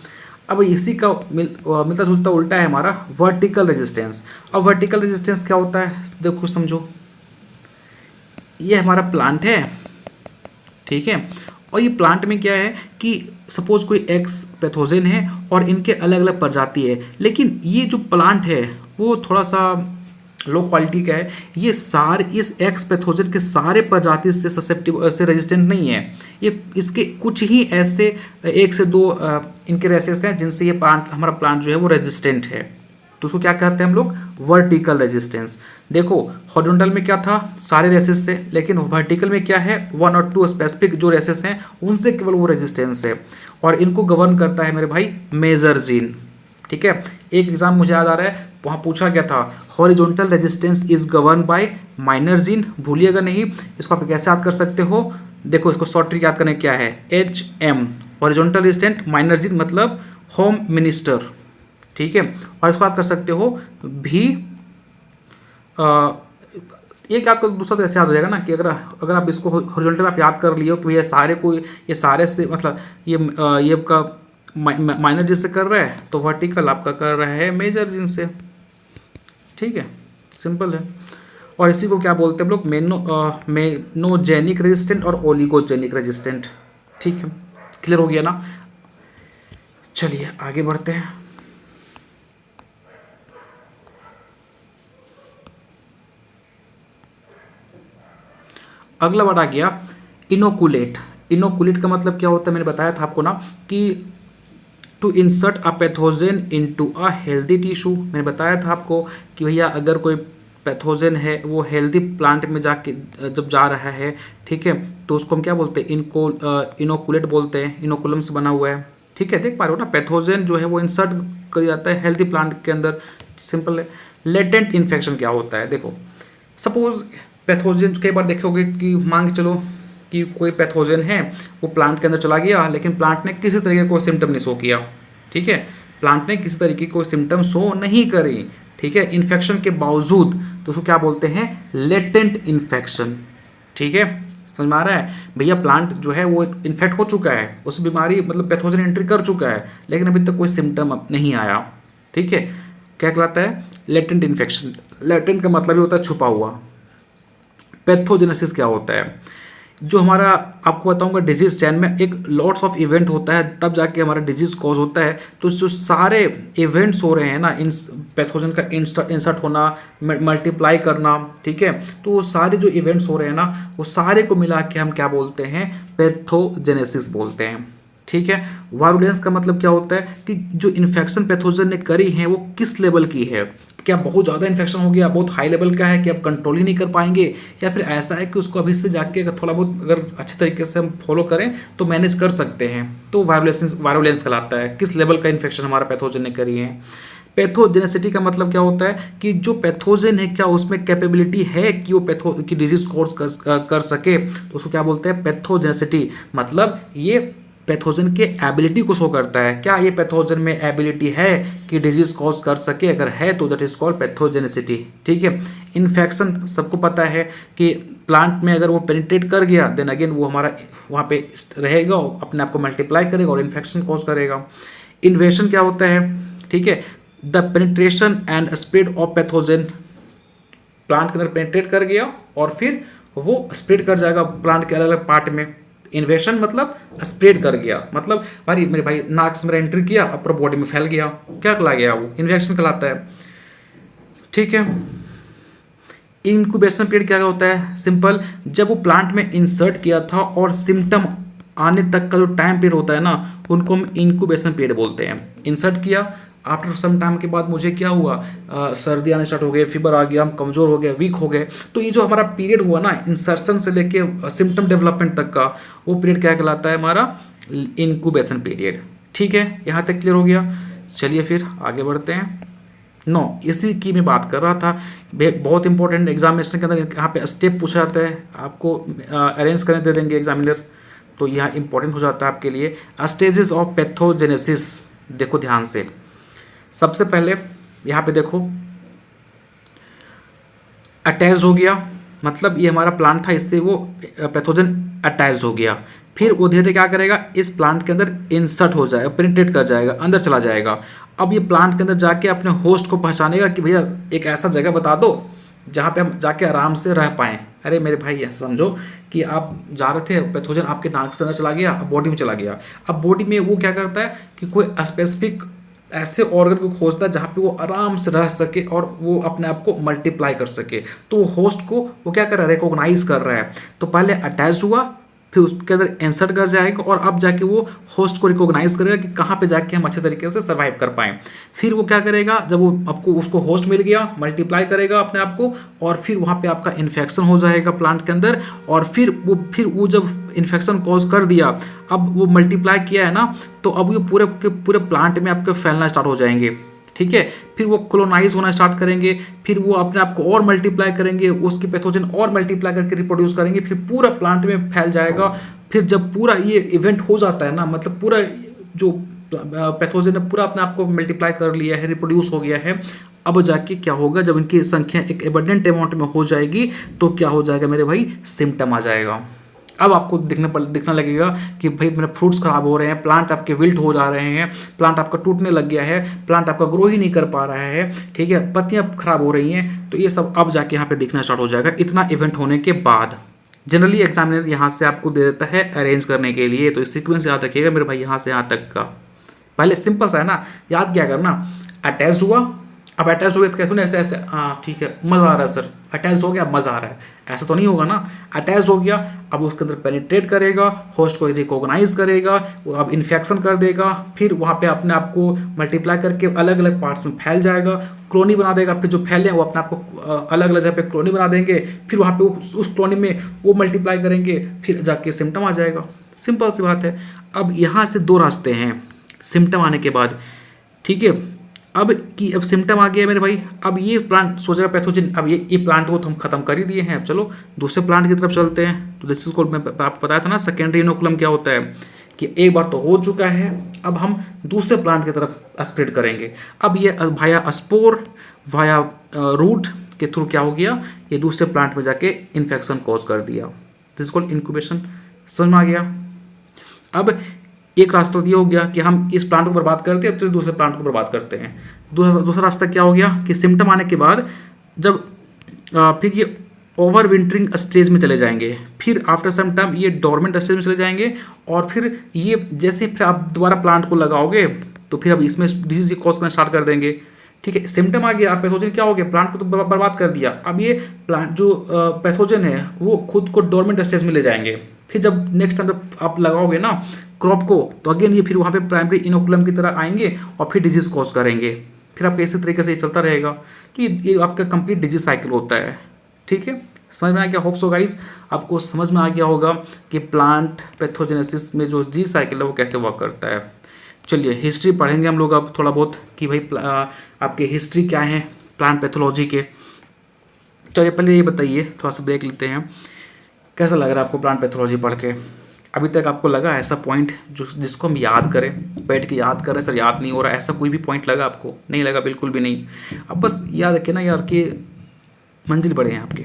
अब इसी का मिलता जुलता उल्टा है हमारा वर्टिकल रेजिस्टेंस। अब वर्टिकल रेजिस्टेंस क्या होता है, देखो समझो, ये हमारा प्लांट है, ठीक है, और ये प्लांट में क्या है कि सपोज कोई एक्स पैथोजन है और इनके अलग अलग प्रजाति है, लेकिन ये जो प्लांट है वो थोड़ा सा लो क्वालिटी का है, ये सारे इस एक्स पैथोजन के सारे प्रजाति से ससेप्टिबल से रेजिस्टेंट नहीं है, ये इसके कुछ ही ऐसे एक से दो इनके रेसेस हैं जिनसे ये प्लांट हमारा प्लांट जो है वो रेजिस्टेंट है, तो उसको क्या कहते हैं हम लोग, वर्टिकल रेजिस्टेंस। देखो हॉरिजॉन्टल में क्या था, सारे रेसेस से, लेकिन वर्टिकल में क्या है, 1 और 2 स्पेसिफिक जो रेसेस हैं उनसे केवल वो रेजिस्टेंस है, और इनको गवर्न करता है मेरे भाई मेजर जीन, ठीक है। एक एग्जाम मुझे याद आ रहा है, वहाँ पूछा गया था horizontal resistance is govern by minor gene, भूलिएगा नहीं, इसको आप कैसे याद कर सकते हो, देखो इसको शॉर्ट ट्रिक याद करने क्या है, HM, horizontal resistant, minor gene मतलब होम मिनिस्टर, ठीक है, और इसको आप कर सकते हो भी एक याद कर, दूसरा तो ऐसे याद हो जाएगा ना कि अगर आप इसको हॉरिजॉन्टल आप याद कर लियो कि ये सारे को, ये सारे से मतलब ये आपका माइनर जिन से कर रहा है, तो वर्टिकल आपका कर रहा है मेजर जिन से, ठीक है, सिंपल है। और इसी को क्या बोलते हैं हम लोग, मेनोजेनिक रेजिस्टेंट और ओलिगोजेनिक रेजिस्टेंट, ठीक है, क्लियर हो गया ना। चलिए आगे बढ़ते हैं। अगला वर्ड आ गया इनोकुलेट। इनोकुलेट का मतलब क्या होता है, मैंने बताया था आपको ना कि to insert a pathogen into a healthy tissue. मैंने बताया था आपको कि भैया अगर कोई पैथोजन है वो हेल्दी प्लांट में जाके जब जा रहा है, ठीक है, तो उसको हम क्या बोलते हैं, इनोकुलेट बोलते हैं, इनोकुलम से बना हुआ है, ठीक है, देख पा रहे हो ना, पैथोजन जो है वो इंसर्ट कर जाता है हेल्दी प्लांट के अंदर, सिंपल है। लेटेंट इन्फेक्शन क्या होता है, देखो सपोज पैथोजन कई बार देखोगे कि मान के चलो कि कोई पैथोजन है वो प्लांट के अंदर चला गया, लेकिन प्लांट ने किसी तरीके का कोई सिम्टम नहीं शो किया, ठीक है, प्लांट ने किसी तरीके की कोई सिम्टम शो नहीं करी, ठीक है, इन्फेक्शन के बावजूद, तो उसको क्या बोलते हैं, लेटेंट इन्फेक्शन। ठीक है, समझ में आ रहा है भैया, प्लांट जो है वो इन्फेक्ट हो चुका है, उस बीमारी मतलब पैथोजन एंट्री कर चुका है, लेकिन अभी तक कोई सिम्टम अब नहीं आया। ठीक है, क्या कहलाता है, लेटेंट इन्फेक्शन। लेटेंट का मतलब ही होता है छुपा हुआ। पैथोजेनेसिस क्या होता है, जो हमारा आपको बताऊंगा डिजीज चैन में एक लॉट्स ऑफ इवेंट होता है, तब जाके हमारा डिजीज कॉज होता है। तो जो सारे इवेंट्स हो रहे हैं ना, इन पैथोजन का इंसर्ट होना, मल्टीप्लाई करना, ठीक है, तो वो सारे जो इवेंट्स हो रहे हैं ना, वो सारे को मिला के हम क्या बोलते हैं, पैथोजेनेसिस बोलते हैं। ठीक है, वायरुलेंस का मतलब क्या होता है कि जो इन्फेक्शन पैथोजन ने करी है वो किस लेवल की है, क्या बहुत ज़्यादा इन्फेक्शन हो गया, बहुत हाई लेवल का है कि आप कंट्रोल ही नहीं कर पाएंगे, या फिर ऐसा है कि उसको अभी से जाके अगर थोड़ा बहुत अगर अच्छे तरीके से हम फॉलो करें तो मैनेज कर सकते हैं। तो वायरुलेंस कहलाता है, किस लेवल का इन्फेक्शन हमारा पैथोजन ने करी है। पैथोजेनेसिटी का मतलब क्या होता है कि जो पैथोजन है क्या उसमें कैपेबिलिटी है कि वो की डिजीज कॉज कर सके, तो उसको क्या बोलते हैं, पैथोजेनेसिटी। मतलब ये पैथोजन के एबिलिटी को शो करता है, क्या ये पैथोजन में एबिलिटी है कि डिजीज कॉज कर सके, अगर है तो दैट इज कॉल्ड पैथोजेनेसिटी। ठीक है, इन्फेक्शन सबको पता है कि प्लांट में अगर वो पेनिट्रेट कर गया देन अगेन वो हमारा वहाँ पे रहेगा, अपने आप को मल्टीप्लाई करेगा और इन्फेक्शन कॉज करेगा। इन्वेशन क्या होता है, ठीक है, the penetration and spread of pathogen, plant के अंदर पेनिट्रेट कर गया और फिर वो स्प्रेड कर जाएगा प्लांट के अलग अलग पार्ट में। इन्वेशन मतलब स्प्रेड कर गया, मतलब भाई मेरे भाई नाक से मेरा एंट्री किया, अब पूरा बॉडी में फैल गया, क्या कहला गया, वो इन्फेक्शन कहलाता है। ठीक है, इंक्यूबेशन पीरियड क्या होता है, सिंपल, जब वो प्लांट में इंसर्ट किया था और सिम्टम आने तक का जो टाइम पीरियड होता है ना, उनको हम इंक्यूबेशन पीरियड बोलते हैं। इंसर्ट किया, आफ्टर सम टाइम के बाद मुझे क्या हुआ, सर्दी आने स्टार्ट हो गए, फीवर आ गया, हम कमज़ोर हो गए, वीक हो गए, तो ये जो हमारा पीरियड हुआ ना इंसर्शन से लेके सिम्टम डेवलपमेंट तक का, वो पीरियड क्या कहलाता है, हमारा इंक्यूबेशन पीरियड। ठीक है, यहाँ तक क्लियर हो गया। चलिए फिर आगे बढ़ते हैं। इसी की मैं बात कर रहा था, बहुत इंपॉर्टेंट एग्जामिनेशन के अंदर यहाँ पे स्टेप पूछा जाता है, आपको अरेंज करने दे देंगे एग्जामिनर, तो यहाँ इंपॉर्टेंट हो जाता है आपके लिए। स्टेजेस ऑफ पैथोजेनेसिस, देखो ध्यान से, सबसे पहले यहाँ पे देखो, अटैच्ड हो गया, मतलब ये हमारा प्लांट था, इससे वो पैथोजन अटैच्ड हो गया, फिर वो धीरे धीरे क्या करेगा, इस प्लांट के अंदर इंसर्ट हो जाएगा, पेनिट्रेट कर जाएगा, अंदर चला जाएगा। अब ये प्लांट के अंदर जाके अपने होस्ट को पहचानेगा कि भैया एक ऐसा जगह बता दो जहाँ पे हम जाके आराम से रह पाएँ। अरे मेरे भाई ऐसा समझो कि आप जा रहे थे, पैथोजन आपके नाक से अंदर चला गया, अब बॉडी में चला गया। अब बॉडी में वो क्या करता है कि कोई स्पेसिफिक ऐसे ऑर्गन को खोजता है जहाँ पे वो आराम से रह सके और वो अपने आप को मल्टीप्लाई कर सके। तो वो होस्ट को वो क्या कर रहा है, रिकॉग्नाइज कर रहा है। तो पहले अटैच्ड हुआ, फिर उसके अंदर इंसर्ट कर जाएगा और अब जाके वो होस्ट को रिकॉग्नाइज करेगा कि कहाँ पे जाके हम अच्छे तरीके से सर्वाइव कर पाएँ। फिर वो क्या करेगा, जब वो आपको उसको होस्ट मिल गया, मल्टीप्लाई करेगा अपने आप को, और फिर वहाँ पे आपका इन्फेक्शन हो जाएगा प्लांट के अंदर, और फिर वो जब इन्फेक्शन कॉज कर दिया, अब वो मल्टीप्लाई किया है ना, तो अब ये पूरे के पूरे प्लांट में आपके फैलना स्टार्ट हो जाएंगे। ठीक है, फिर वो कोलोनाइज होना स्टार्ट करेंगे, फिर वो अपने आप को और मल्टीप्लाई करेंगे, उसके पैथोजन और मल्टीप्लाई करके रिप्रोड्यूस करेंगे, फिर पूरा प्लांट में फैल जाएगा। फिर जब पूरा ये इवेंट हो जाता है ना, मतलब पूरा जो पैथोजन ने पूरा अपने आप को मल्टीप्लाई कर लिया है, रिप्रोड्यूस हो गया है, अब जाके क्या होगा, जब इनकी संख्या एक एबंडेंट अमाउंट में हो जाएगी तो क्या हो जाएगा मेरे भाई, सिम्टम आ जाएगा। अब आपको दिखने लगेगा कि भाई मेरे फ्रूट्स खराब हो रहे हैं, प्लांट आपके विल्ट हो जा रहे हैं, प्लांट आपका टूटने लग गया है, प्लांट आपका ग्रो ही नहीं कर पा रहा है, ठीक है, पत्तियां खराब हो रही हैं। तो ये सब अब जाके यहाँ पे दिखना स्टार्ट हो जाएगा इतना इवेंट होने के बाद। जनरली एग्जामिनर यहाँ से आपको दे देता है अरेंज करने के लिए, तो इस सीक्वेंस याद रखिएगा मेरे भाई, यहाँ से यहाँ तक का। पहले सिंपल सा है ना, याद क्या करना, अटैच्ड हुआ, अब अटैच हो गया तो कैसे ना, ऐसे ऐसे, हाँ ठीक है, मज़ा आ रहा है सर, अटैच हो गया मज़ा आ रहा है, ऐसा तो नहीं होगा ना। अटैच हो गया, अब उसके अंदर पेनिट्रेट करेगा, होस्ट को रिकॉग्नाइज करेगा, वो अब इन्फेक्शन कर देगा, फिर वहाँ पे अपने आप को मल्टीप्लाई करके अलग अलग पार्ट्स में फैल जाएगा, कॉलोनी बना देगा, फिर जो फैले हैं वो अपने आप को अलग अलग जगह पे कॉलोनी बना देंगे, फिर वहाँ पे उस कॉलोनी में वो मल्टीप्लाई करेंगे, फिर जाके सिम्टम आ जाएगा। सिंपल सी बात है। अब यहाँ से दो रास्ते हैं सिम्टम आने के बाद, ठीक है। अब सिम्टम आ गया मेरे भाई, अब ये प्लांट सोचेगा पैथोजन, अब ये प्लांट को तो हम खत्म कर ही दिए हैं, अब चलो दूसरे प्लांट की तरफ चलते हैं। तो दिस इज कॉल्ड, मैं आपको बताया था ना सेकेंडरी इनोकुलम क्या होता है, कि एक बार तो हो चुका है, अब हम दूसरे प्लांट की तरफ स्प्रेड करेंगे। अब ये भाया स्पोर वाया रूट के थ्रू क्या हो गया, ये दूसरे प्लांट में जाके इन्फेक्शन कॉज कर दिया। This called incubation. समझ में आ गया। अब एक रास्ता ये हो गया कि हम इस प्लांट को बर्बाद करते हैं, तो दूसरे प्लांट को बर्बाद करते हैं। दूसरा रास्ता क्या हो गया कि सिम्टम आने के बाद जब फिर ये ओवर विंटरिंग स्टेज में चले जाएंगे, फिर आफ्टर सम टाइम ये डोरमेंट स्टेज में चले जाएंगे, और फिर ये जैसे फिर आप दोबारा प्लांट को लगाओगे तो फिर अब इसमें डिजीज कॉज करना स्टार्ट कर देंगे। ठीक है, सिम्टम आ गया, आप पैथोजन क्या हो गया, प्लांट को तो बर्बाद कर दिया। अब ये प्लांट जो पैथोजन है वो खुद को डोरमेंट स्टेज में ले जाएंगे। फिर जब नेक्स्ट टाइम जब आप लगाओगे ना क्रॉप को, तो अगेन ये फिर वहाँ पे प्राइमरी इनोकुलम की तरह आएंगे और फिर डिजीज कॉज करेंगे। फिर आपका इसी तरीके से चलता रहेगा। तो ये आपका कंप्लीट डिजीज साइकिल होता है। ठीक है, समझ में आ गया। होप सो गाइस आपको समझ में आ गया होगा कि प्लांट पैथोजेनेसिस में जो डिजीज साइकिल है वो कैसे वर्क करता है। चलिए हिस्ट्री पढ़ेंगे हम लोग अब थोड़ा बहुत कि भाई आपके हिस्ट्री क्या है प्लांट पैथोलॉजी के। चलिए पहले ये बताइए, थोड़ा सा देख लेते हैं कैसा लग रहा है आपको प्लांट पैथोलॉजी पढ़ के। अभी तक आपको लगा ऐसा पॉइंट जिसको हम याद करें, बैठ के याद करें, सर याद नहीं हो रहा, ऐसा कोई भी पॉइंट लगा आपको? नहीं लगा, बिल्कुल भी नहीं। अब बस याद रखिए ना यार कि मंजिल बड़े हैं आपके,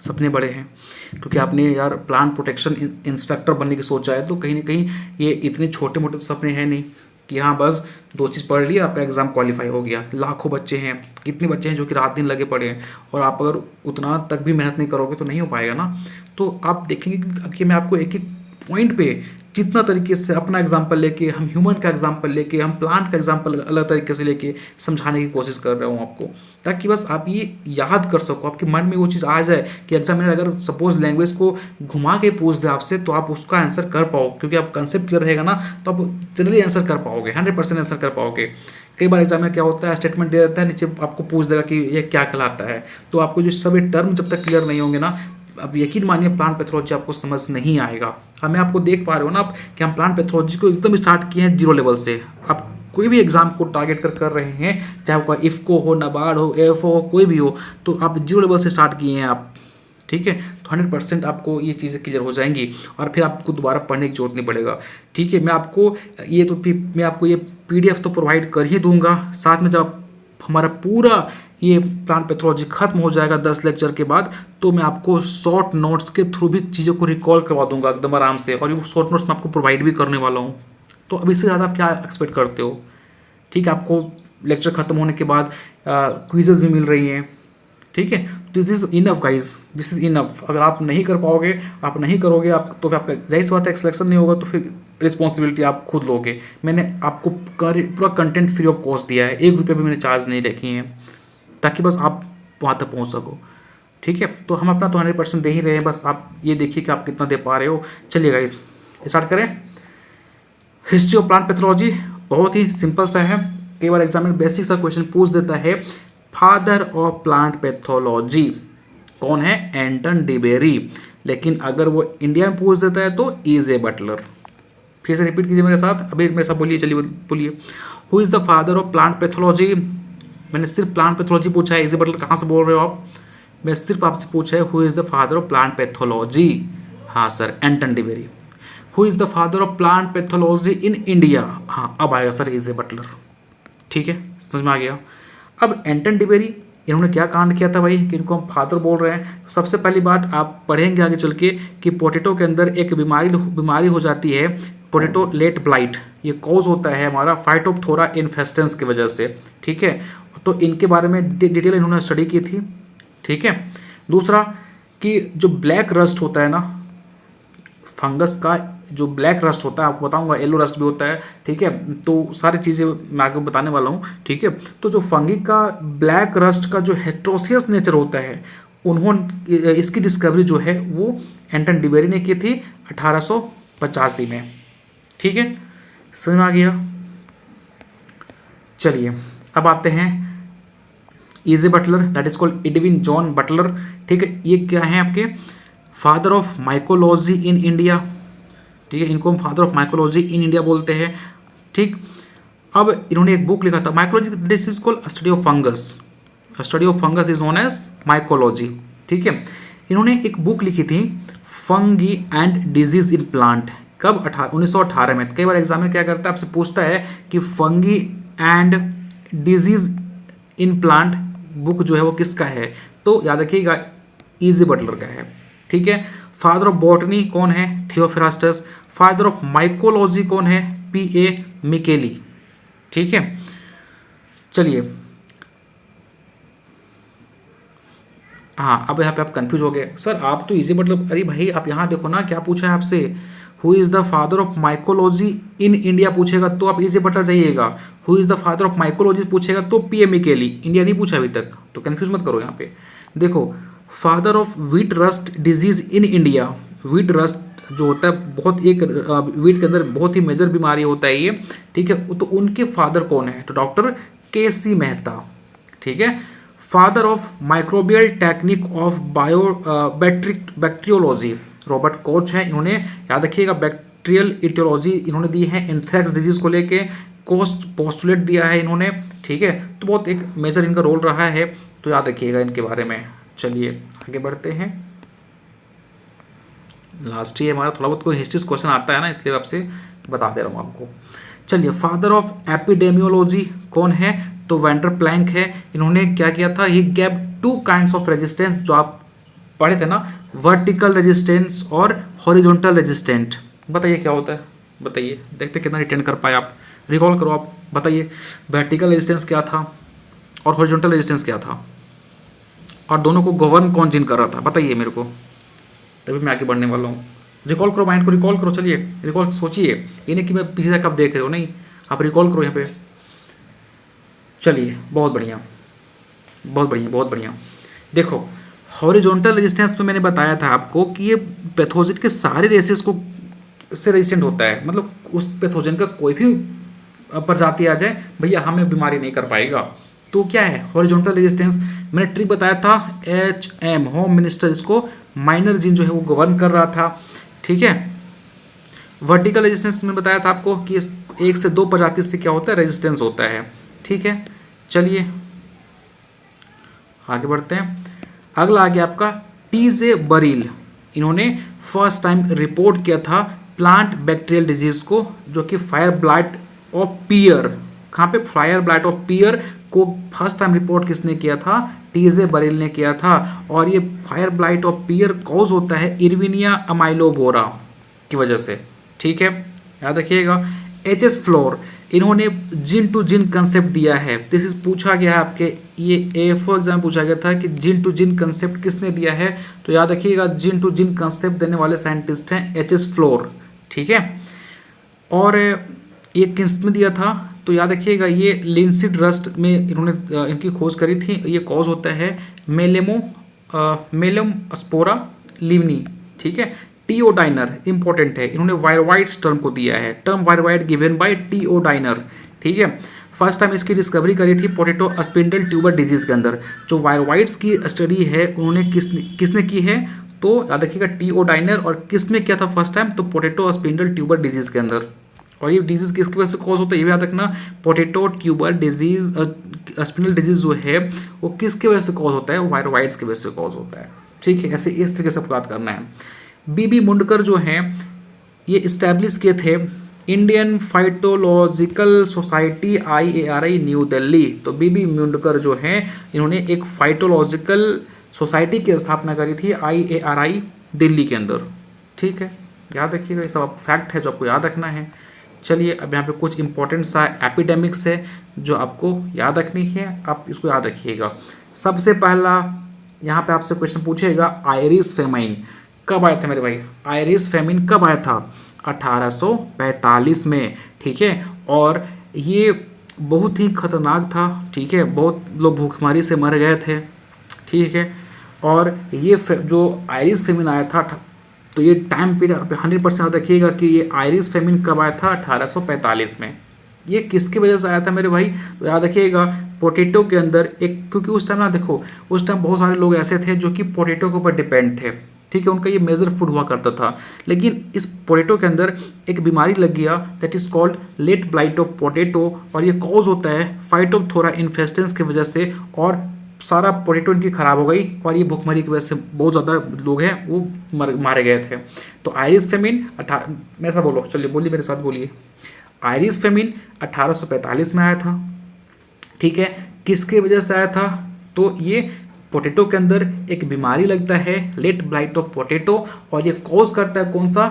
सपने बड़े हैं, क्योंकि आपने यार प्लांट प्रोटेक्शन इंस्ट्रक्टर बनने की सोचा है, तो कहीं ना कहीं ये इतने छोटे मोटे तो सपने हैं नहीं कि हाँ बस 2 चीज़ पढ़ लिया आपका एग्ज़ाम क्वालिफाई हो गया। लाखों बच्चे हैं, कितने बच्चे हैं जो कि रात दिन लगे पड़े हैं, और आप अगर उतना तक भी मेहनत नहीं करोगे तो नहीं हो पाएगा ना। तो आप देखेंगे कि मैं आपको एक एक पॉइंट पे जितना तरीके से अपना एग्जाम्पल लेके, हम ह्यूमन का एग्जाम्पल लेके, हम प्लांट का एग्जाम्पल अलग तरीके से लेके समझाने की कोशिश कर रहा हूँ आपको, ताकि बस आप ये याद कर सको, आपके मन में वो चीज़ आ जाए कि एग्जामिनर अगर सपोज लैंग्वेज को घुमा के पूछ दे आपसे तो आप उसका आंसर कर पाओ, क्योंकि आप कंसेप्ट क्लियर रहेगा ना तो आप जनरली आंसर कर पाओगे, 100% आंसर कर पाओगे। कई बार एग्जामिनर क्या होता है, स्टेटमेंट दे देता है, नीचे आपको पूछ देगा कि ये क्या कहलाता है, तो आपको जो सभी टर्म जब तक क्लियर नहीं होंगे ना, अब यकीन मानिए प्लांट पैथोलॉजी आपको समझ नहीं आएगा। हमें आपको देख पा रहे हो ना आप कि हम प्लांट पैथोलॉजी को एकदम स्टार्ट किए हैं 0 लेवल से। आप कोई भी एग्जाम को टारगेट कर रहे हैं, चाहे वो इफ़को हो, नाबार्ड हो, एफ हो, कोई भी हो, तो आप 0 लेवल से स्टार्ट किए हैं आप। ठीक है, तो 100% आपको ये चीज़ें क्लियर हो जाएंगी और फिर आपको दोबारा पढ़ने की जरूरत नहीं पड़ेगा। ठीक है, मैं आपको ये PDF तो प्रोवाइड कर ही दूंगा, साथ में जब हमारा पूरा ये प्लांट पैथोलॉजी खत्म हो जाएगा 10 लेक्चर के बाद, तो मैं आपको शॉर्ट नोट्स के थ्रू भी चीज़ों को रिकॉल करवा दूंगा एकदम आराम से, और ये शॉर्ट नोट्स मैं आपको प्रोवाइड भी करने वाला हूँ। तो अब इससे ज़्यादा आप क्या एक्सपेक्ट करते हो? ठीक है, आपको लेक्चर खत्म होने के बाद क्विजेज भी मिल रही हैं। ठीक है, this is enough guys, this is enough. अगर आप नहीं कर पाओगे, आप नहीं करोगे, आप तो फिर आपका जाहिर सी बात है सिलेक्शन नहीं होगा, तो फिर रिस्पॉन्सिबिलिटी आप खुद लोगे। मैंने आपको पूरा कंटेंट फ्री ऑफ कॉस्ट दिया है, 1 रुपये भी मैंने चार्ज नहीं रखी हैं, ताकि बस आप वहाँ तक पहुँच सको। ठीक है, तो हम अपना तो 100% दे ही रहे हैं, बस आप ये देखिए कि आप कितना दे पा रहे हो। चलिए गाइस स्टार्ट करें। हिस्ट्री ऑफ प्लांट पैथोलॉजी बहुत ही सिंपल सा है। कई बार एग्जाम में बेसिक सा क्वेश्चन पूछ देता है, फादर ऑफ प्लांट पैथोलॉजी कौन है? एंटन डिबेरी। लेकिन अगर वो इंडिया में पूछ देता है तो E.J. बटलर। फिर से रिपीट कीजिए मेरे साथ, अभी मेरे साथ बोलिए, चलिए बोलिए। Who is the father of plant pathology? मैंने सिर्फ प्लांट पैथोलॉजी पूछा है, E.J. बटलर कहाँ से बोल रहे हो आप? मैं सिर्फ आपसे पूछा है who is the father of plant pathology. हाँ sir, Anton de Bary. Who is the father of plant pathology in India? हाँ अब आएगा सर E.J. बटलर। ठीक है, समझ में आ गया। अब एंटन डिबेरी इन्होंने क्या कांड किया था भाई कि इनको हम फादर बोल रहे हैं? सबसे पहली बात आप पढ़ेंगे आगे चल के कि पोटैटो के अंदर एक बीमारी हो जाती है, पोटैटो लेट ब्लाइट। ये कॉज होता है हमारा फाइटोप्थोरा इन्फेस्टेंस की वजह से। ठीक है, तो इनके बारे में डिटेल इन्होंने स्टडी की थी। ठीक है, दूसरा कि जो ब्लैक रस्ट होता है ना फंगस का, जो ब्लैक रस्ट होता है आपको बताऊंगा, येलो रस्ट भी होता है। ठीक है, तो सारी चीज़ें मैं आगे बताने वाला हूँ। ठीक है, तो जो फंगी का ब्लैक रस्ट का जो हेट्रोसियस नेचर होता है, उन्होंने इसकी डिस्कवरी जो है वो एंटन डिबेरी ने की थी 1885 में। ठीक है, समझ में आ गया। चलिए अब आते हैं E.J. Butler, that is called Edwin John Butler. ठीक है, ये क्या है आपके father of mycology in India. ठीक है, इनको हम father of mycology in India बोलते हैं। ठीक, अब इन्होंने एक बुक लिखा था mycology, this is called study of fungus. Study of fungus is known as mycology. ठीक है, इन्होंने एक बुक लिखी थी fungi and disease in plant, कब 1918 में। कई बार एग्जाम में क्या करता है, आपसे पूछता है कि fungi and disease in plant book जो है वो किसका है, तो याद रखिएगा इजी बटलर का है। ठीक है। फादर ऑफ बॉटनी कौन है, थियोफ्रास्टस। फादर ऑफ माइकोलॉजी कौन है, P.A. मिकेली। ठीक है। चलिए, हाँ अब यहाँ पे आप कंफ्यूज हो गए, सर आप तो इजी मतलब, अरे भाई आप यहाँ देखो ना क्या पूछा है आपसे, who is the father of mycology in India पूछेगा तो आप इजी बटलर जाइएगा, who is the father of mycology पूछेगा तो P.A. मिकेली। इंडिया नहीं पूछा अभी तक, तो कंफ्यूज मत करो यहाँ पे। देखो, father of wheat rust disease in India, wheat rust जो होता है बहुत एक व्हीट के अंदर बहुत ही मेजर बीमारी होता है ये। ठीक है, तो उनके फादर कौन है, तो डॉक्टर K.C. मेहता। ठीक है। Father of microbial technique of bacteriology, Robert Koch हैं। इन्होंने याद रखिएगा बैक्टीरियल इटियोलॉजी इन्होंने दी है, इन्फेक्स डिजीज को लेके कोस्ट पोस्टुलेट दिया है इन्होंने। ठीक है, तो बहुत एक मेजर इनका रोल रहा है, तो याद रखिएगा इनके बारे में। चलिए आगे बढ़ते हैं, लास्ट ही हमारा थोड़ा बहुत कोई हिस्ट्री क्वेश्चन आता है ना, इसलिए आपसे बता दे रहा हूँ आपको। चलिए, फादर ऑफ एपिडेमियोलॉजी कौन है, तो वेंडर प्लैंक है। इन्होंने क्या किया था, ही गैव 2 काइंड्स ऑफ रेजिस्टेंस, जो आप पढ़े थे ना, वर्टिकल रेजिस्टेंस और हॉरिजॉन्टल रेजिस्टेंट। बताइए क्या होता है, बताइए, देखते कितना रिटेन कर पाए आप, रिकॉल करो आप, बताइए वर्टिकल रेजिस्टेंस क्या था और हॉरिजॉन्टल रेजिस्टेंस क्या था, और दोनों को गवर्न कौन जिन कर रहा था, बताइए मेरे को, तभी मैं आगे बढ़ने वाला हूँ। रिकॉल करो, माइंड को रिकॉल करो, चलिए रिकॉल सोचिए, ये नहीं कि मैं पीछे से कब देख रहे हो, नहीं, आप रिकॉल करो यहाँ पे। चलिए, बहुत बढ़िया बहुत बढ़िया बहुत बढ़िया। देखो, हॉरिजॉन्टल रेजिस्टेंस में मैंने बताया था आपको कि ये पैथोजन के सारे रेसेस को से रेजिस्टेंट होता है, मतलब उस पैथोजन का कोई भी प्रजाति आ जाए भैया हमें बीमारी नहीं कर पाएगा। तो क्या है हॉरिजॉन्टल रेजिस्टेंस, मैंने ट्रिक बताया था, HM होम मिनिस्टर इसको माइनर जीन जो है वो गवर्न कर रहा था। ठीक है। वर्टिकल रेजिस्टेंस में बताया था आपको कि 1 से 2 प्रजाति से क्या होता है, रेजिस्टेंस होता है। ठीक है। चलिए आगे बढ़ते हैं, अगला आ गया आपका T.J. बरील। इन्होंने फर्स्ट टाइम रिपोर्ट किया था प्लांट बैक्टीरियल डिजीज को, जो कि फायर ब्लाइट ऑफ पियर, कहाँ पे, फायर ब्लाइट ऑफ पियर को फर्स्ट टाइम रिपोर्ट किसने किया था, T.J. बरील ने किया था। और ये fire blight of pear cause होता है इरविनिया अमाइलोबोरा की वजह से। ठीक है, याद रखिएगा। H.S. फ्लोर, इन्होंने जिन टू जिन कंसेप्ट दिया है, दिस इज पूछा गया है आपके, ये A4 एग्जाम पूछा गया था कि जिन टू जिन कंसेप्ट किसने दिया है, तो याद रखिएगा जिन टू जिन कंसेप्ट देने वाले साइंटिस्ट हैं H.S. फ्लोर। ठीक है। और ये किस में दिया था, तो याद रखिएगा ये लिंसिड रस्ट में इन्होंने इनकी खोज करी थी। ये कॉज होता है मेलम स्पोरा लिवनी। ठीक है। टीओडाइनर इंपॉर्टेंट है, इन्होंने वायरवाइड्स टर्म को दिया है, टर्म वायरवाइड गिवन बाय टीओडाइनर। ठीक है। फर्स्ट टाइम इसकी डिस्कवरी करी थी पोटैटो स्पिंडल ट्यूबर डिजीज के अंदर। जो वायरवाइड्स की स्टडी है उन्होंने किसने की है, तो याद रखिएगा टीओडाइनर। और किसमें किया था फर्स्ट टाइम, तो पोटैटो स्पिंडल ट्यूबर डिजीज के अंदर। और ये डिजीज किसकी वजह से कॉज होता है, ये भी याद रखना, potato tuber disease spindle disease जो है वो किसकी वजह से कॉज होता है, वायरवाइड्स की वजह से कॉज होता है। ठीक है, ऐसे इस तरीके से बात करना है। B.B. मुंडकर जो हैं ये इस्टेब्लिश किए थे Indian phytological society IARI new Delhi. तो B.B. मुंडकर जो हैं इन्होंने एक फाइटोलॉजिकल सोसाइटी की स्थापना करी थी IARI दिल्ली के अंदर। ठीक है, याद रखिएगा, ये सब फैक्ट है जो आपको याद रखना है। चलिए अब यहाँ पे कुछ इंपॉर्टेंट सा एपिडेमिक्स है जो आपको याद रखनी है, आप इसको याद रखिएगा। सबसे पहला यहाँ पे आपसे क्वेश्चन पूछेगा आयरिश फेमाइन कब आया था मेरे भाई, आयरिश फेमिन कब आया था, 1845 में। ठीक है, और ये बहुत ही खतरनाक था। ठीक है, बहुत लोग भूखमरी से मर गए थे। ठीक है, और ये जो आयरिश फेमिन आया था, तो ये टाइम पीरियड 100% याद रखिएगा कि ये आयरिश फेमिन कब आया था, 1845 में। ये किसकी वजह से आया था मेरे भाई, तो याद रखिएगा पोटैटो के अंदर एक, क्योंकि उस टाइम ना देखो, उस टाइम बहुत सारे लोग ऐसे थे जो कि पोटैटो के ऊपर डिपेंड थे। ठीक है, उनका ये मेजर फूड हुआ करता था, लेकिन इस पोटैटो के अंदर एक बीमारी लग गया, that is called late blight of potato. और ये कॉज होता है फाइटोप्थोरा इन्फेस्टेंस की वजह से, और सारा पोटैटो इनकी ख़राब हो गई और ये भूखमरी की वजह से बहुत ज़्यादा लोग हैं वो मारे गए थे। तो आयरिश फेमिन मेरे साथ बोलो, चलिए बोलिए मेरे साथ बोलिए। आयरिश फेमिन 1845 में आया था। ठीक है, किसकी वजह से आया था? तो ये पोटैटो के अंदर एक बीमारी लगता है लेट ब्लाइट ऑफ पोटैटो, और ये कॉज करता है कौन सा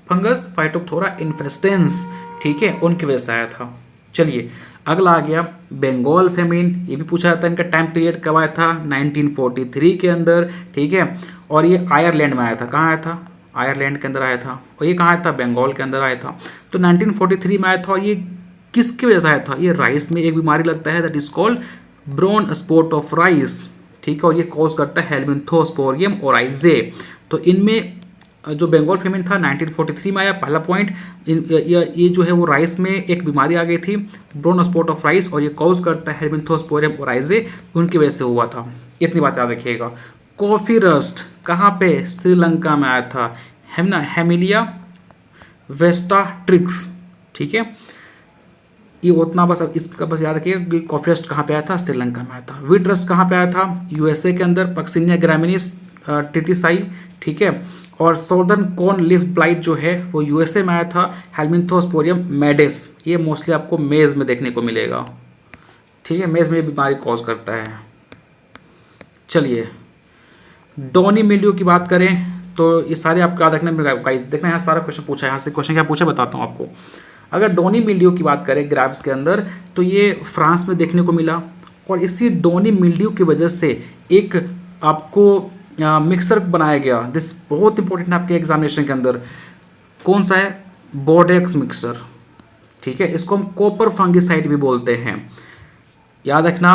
फंगस? Phytophthora infestans. ठीक है, उनकी वजह से आया था। चलिए अगला आ गया बंगाल फेमिन। ये भी पूछा जाता है इनका टाइम पीरियड कब आया था? 1943 के अंदर। ठीक है, और ये आयरलैंड में आया था। कहाँ आया था? आयरलैंड के अंदर आया था। और ये कहाँ आया था? बंगाल के अंदर आया था। तो 1943 में आया था। और ये किसकी वजह से आया था? ये राइस में एक बीमारी लगता है that is called brown spot of rice. ठीक है, और ये कॉज करता है हेलमिंथोस्पोरियम ओराइजे। तो इनमें जो बंगाल फेमिन था 1943 में आया। पहला पॉइंट, ये जो है वो राइस में एक बीमारी आ गई थी ब्राउन स्पॉट ऑफ राइस, और ये कॉज करता है हेलमिंथोस्पोरियम ओराइजे, उनकी वजह से हुआ था। इतनी बात याद रखिएगा। कॉफ़ी रस्ट कहाँ पे? श्रीलंका में आया था। है ना, हेमिलिया वेस्टाट्रिक्स। ठीक है, ये उतना बस इसका बस याद रखिएगा कि कॉफी रस्ट कहाँ पे आया था? श्रीलंका में आया था। वीट रस्ट कहाँ पे आया था? यूएसए के अंदर, पक्सिनिया ग्रामिनीस टिटिसाई। ठीक है, और सॉर्दर्न कॉर्न लीफ ब्लाइट जो है वो यूएसए में आया था, हेलमिंथोस्पोरियम मैडेस। ये मोस्टली आपको मेज में देखने को मिलेगा। ठीक है, मेज में ये बीमारी कॉज करता है। चलिए डॉनी मिल्ड्यू की बात करें तो ये सारे आपको याद रखना है गाइस। देखना यहाँ सारा क्वेश्चन पूछा है, यहाँ से क्वेश्चन क्या पूछा बताता हूँ आपको। अगर डॉनी मिल्ड्यू की बात करें ग्रैप्स के अंदर, तो ये फ्रांस में देखने को मिला, और इसी डॉनी मिल्ड्यू की वजह से एक आपको मिक्सर बनाया गया। दिस बहुत इंपॉर्टेंट है आपके एग्जामिनेशन के अंदर। कौन सा है? Bordeaux mixer. ठीक है, इसको हम कॉपर फंगिसाइड भी बोलते हैं। याद रखना,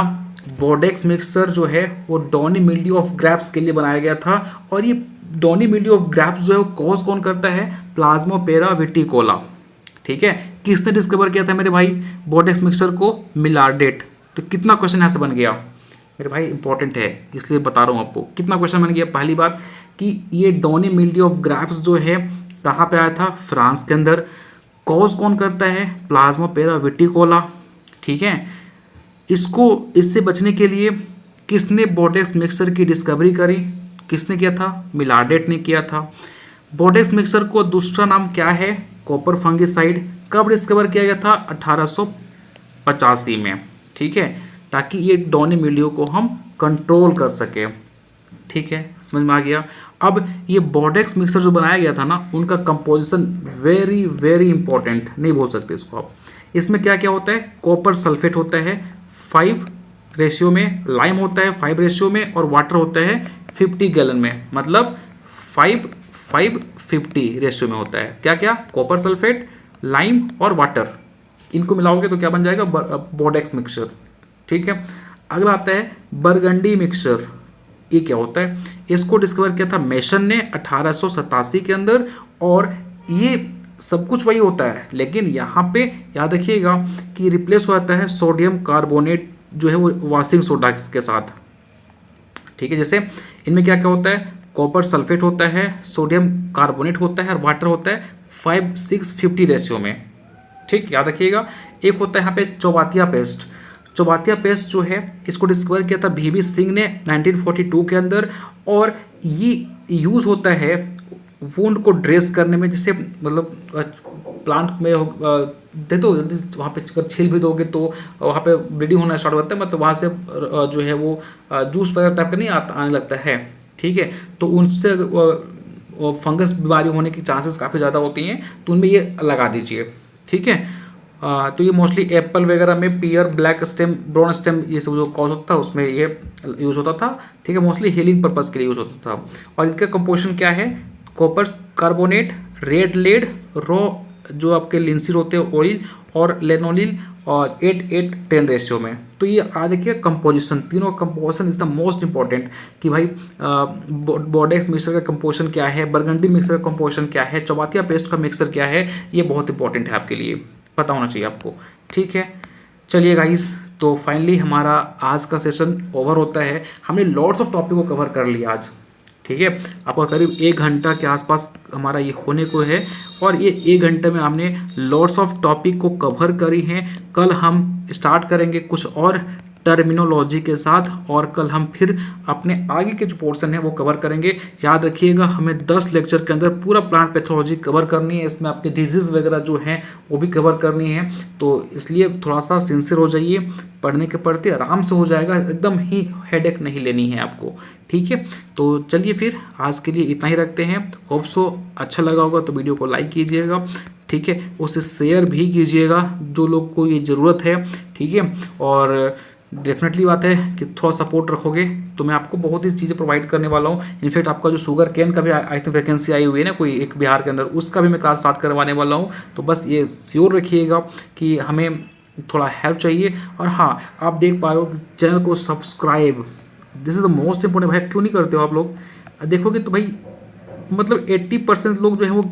बोर्डेक्स मिक्सर जो है वो डॉनी मिल्ड्यू ऑफ ग्रैप्स के लिए बनाया गया था। और ये डॉनी मिल्ड्यू ऑफ ग्रैप्स जो है वो कॉज कौन करता है? प्लाज्मोपेरा विटिकोला। ठीक है, किसने डिस्कवर किया था मेरे भाई बोर्डेक्स मिक्सर को? मिलार्डेट। तो कितना क्वेश्चन यहाँ से बन गया मेरे भाई? इंपॉर्टेंट है इसलिए बता रहा हूँ आपको। कितना क्वेश्चन बन गया? पहली बात कि ये डॉनी मिल्ड्यू ऑफ ग्रैप्स जो है कहाँ पे आया था? फ्रांस के अंदर। कॉज कौन करता है? प्लाज्मोपेरा विटिकोला। ठीक है, इससे बचने के लिए किसने बोर्डेक्स मिक्सर की डिस्कवरी करी? किसने किया था? मिलार्डेट ने किया था। बोर्डेक्स मिक्सर को दूसरा नाम क्या है? Copper fungicide. कब डिस्कवर किया गया था? 1885 में। ठीक है, ताकि ये डॉनी मिल्ड्यू को हम कंट्रोल कर सके। ठीक है, समझ में आ गया। अब ये बोर्डेक्स मिक्सर जो बनाया गया था ना, उनका कंपोजिशन वेरी वेरी इंपॉर्टेंट, नहीं बोल सकते इसको आप। इसमें क्या क्या होता है? कॉपर सल्फेट होता है 5 रेशियो में, लाइम होता है 5 रेशियो में, और वाटर होता है 50 गैलन में। मतलब 5-5-50 रेशियो में होता है। क्या क्या? कॉपर सल्फेट, लाइम और वाटर। इनको मिलाओगे तो क्या बन जाएगा? Bordeaux mixture. ठीक है, अगला आता है बरगंडी मिक्सचर। ये क्या होता है? इसको डिस्कवर किया था मेशन ने 1887 के अंदर, और ये सब कुछ वही होता है, लेकिन यहाँ पे याद रखिएगा कि रिप्लेस हो जाता है सोडियम कार्बोनेट जो है वो वॉशिंग सोडा के साथ। ठीक है, जैसे इनमें क्या क्या होता है? कॉपर सल्फेट होता है, सोडियम कार्बोनेट होता है, और वाटर होता है 5-6-50 रेशियो में। ठीक, याद रखिएगा। एक होता है यहाँ पे चौबातिया पेस्ट। चौबातिया पेस्ट जो है इसको डिस्कवर किया था वीबी सिंह ने 1942 के अंदर, और ये यूज़ होता है वुंड को ड्रेस करने में। जैसे मतलब प्लांट में दे दो, वहाँ पे अगर छील भी दोगे तो वहाँ पे ब्लीडिंग होना स्टार्ट होता है, मतलब वहाँ से जो है वो जूस वगैरह टाइप का नहीं आने लगता है। ठीक है, तो उनसे फंगस बीमारी होने की चांसेस काफ़ी ज़्यादा होती हैं, तो उनमें ये लगा दीजिए। ठीक है, तो ये मोस्टली एप्पल वगैरह में पियर, ब्लैक स्टेम, ब्राउन स्टेम, ये सब जो कॉज होता था उसमें ये यूज़ होता था। ठीक है, मोस्टली हीलिंग पर्पज़ के लिए यूज़ होता था। और इनका कंपोजिशन क्या है? Copper carbonate, red lead, raw जो आपके लिंसीड होते हैं ऑयल, और लेनोलिल, और 8-8-10 रेशियो में। तो ये आ देखिए कंपोजिशन, तीनों composition is the most important कि भाई बोर्डेक्स मिक्सर का कंपोजिशन क्या है, बरगंडी मिक्सर का कंपोजिशन क्या है, चौबातिया पेस्ट का मिक्सर क्या है, ये बहुत इंपॉर्टेंट है आपके लिए, पता होना चाहिए आपको। ठीक है, चलिए गाइस, तो फाइनली हमारा आज का सेशन ओवर होता है। हमने लॉट्स ऑफ टॉपिक को कवर कर लिया आज। ठीक है, आपका करीब 1 घंटा के आसपास हमारा ये होने को है, और ये 1 घंटे में हमने लॉट्स ऑफ टॉपिक को कवर करी हैं। कल हम स्टार्ट करेंगे कुछ और टर्मिनोलॉजी के साथ, और कल हम फिर अपने आगे के जो पोर्शन है वो कवर करेंगे। याद रखिएगा, हमें 10 लेक्चर के अंदर पूरा प्लांट पैथोलॉजी कवर करनी है, इसमें आपके डिजीज़ वगैरह जो हैं वो भी कवर करनी है। तो इसलिए थोड़ा सा सिंसियर हो जाइए, पढ़ने के पढ़ते आराम से हो जाएगा, एकदम ही हेडेक नहीं लेनी है आपको, ठीक है। तो चलिए फिर आज के लिए इतना ही रखते हैं। होप सो अच्छा लगा होगा तो वीडियो को लाइक कीजिएगा, ठीक है, उसे शेयर भी कीजिएगा जो लोग को ये ज़रूरत है, ठीक है। और डेफिनेटली बात है कि थोड़ा सपोर्ट रखोगे तो मैं आपको बहुत ही चीज़ें प्रोवाइड करने वाला हूँ। इनफैक्ट आपका जो शुगर कैन का भी आई थिंक वैकेंसी आई हुई है ना कोई एक बिहार के अंदर, उसका भी मैं क्लास स्टार्ट करवाने वाला हूँ। तो बस ये श्योर रखिएगा कि हमें थोड़ा हेल्प चाहिए। और हाँ, आप देख पा रहे हो चैनल को subscribe, this is the most important. भाई क्यों नहीं करते हो आप लोग? देखोगे तो भाई मतलब 80% लोग जो है वो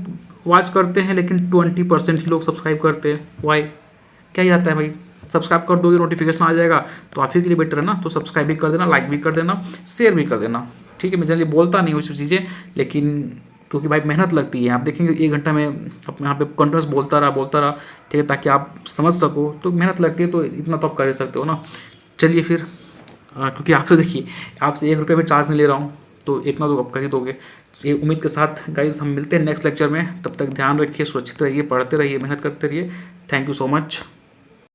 वॉच करते हैं, लेकिन 20% ही लोग सब्सक्राइब करते हैं। वाई? क्या ही आता है भाई? सब्सक्राइब कर दोगे, नोटिफिकेशन आ जाएगा, तो आप ही के लिए बेटर है ना। तो सब्सक्राइब भी कर देना, लाइक भी कर देना, शेयर भी कर देना, ठीक है। मैं जनरली बोलता नहीं हूँ सब चीज़ें, लेकिन क्योंकि भाई मेहनत लगती है। आप देखेंगे 1 घंटा में अपने यहाँ पे कंटिन्यूस बोलता रहा, ठीक है, ताकि आप समझ सको। तो मेहनत लगती है, तो इतना तो आप कर ही सकते हो ना। चलिए फिर, क्योंकि आपसे देखिए, आपसे 1 रुपये भी चार्ज नहीं ले रहा हूँ, तो इतना तो आप कर ही दोगे। ये उम्मीद के साथ गाइज हम मिलते हैं नेक्स्ट लेक्चर में। तब तक ध्यान रखिए, सुरक्षित रहिए, पढ़ते रहिए, मेहनत करते रहिए। Thank you so much.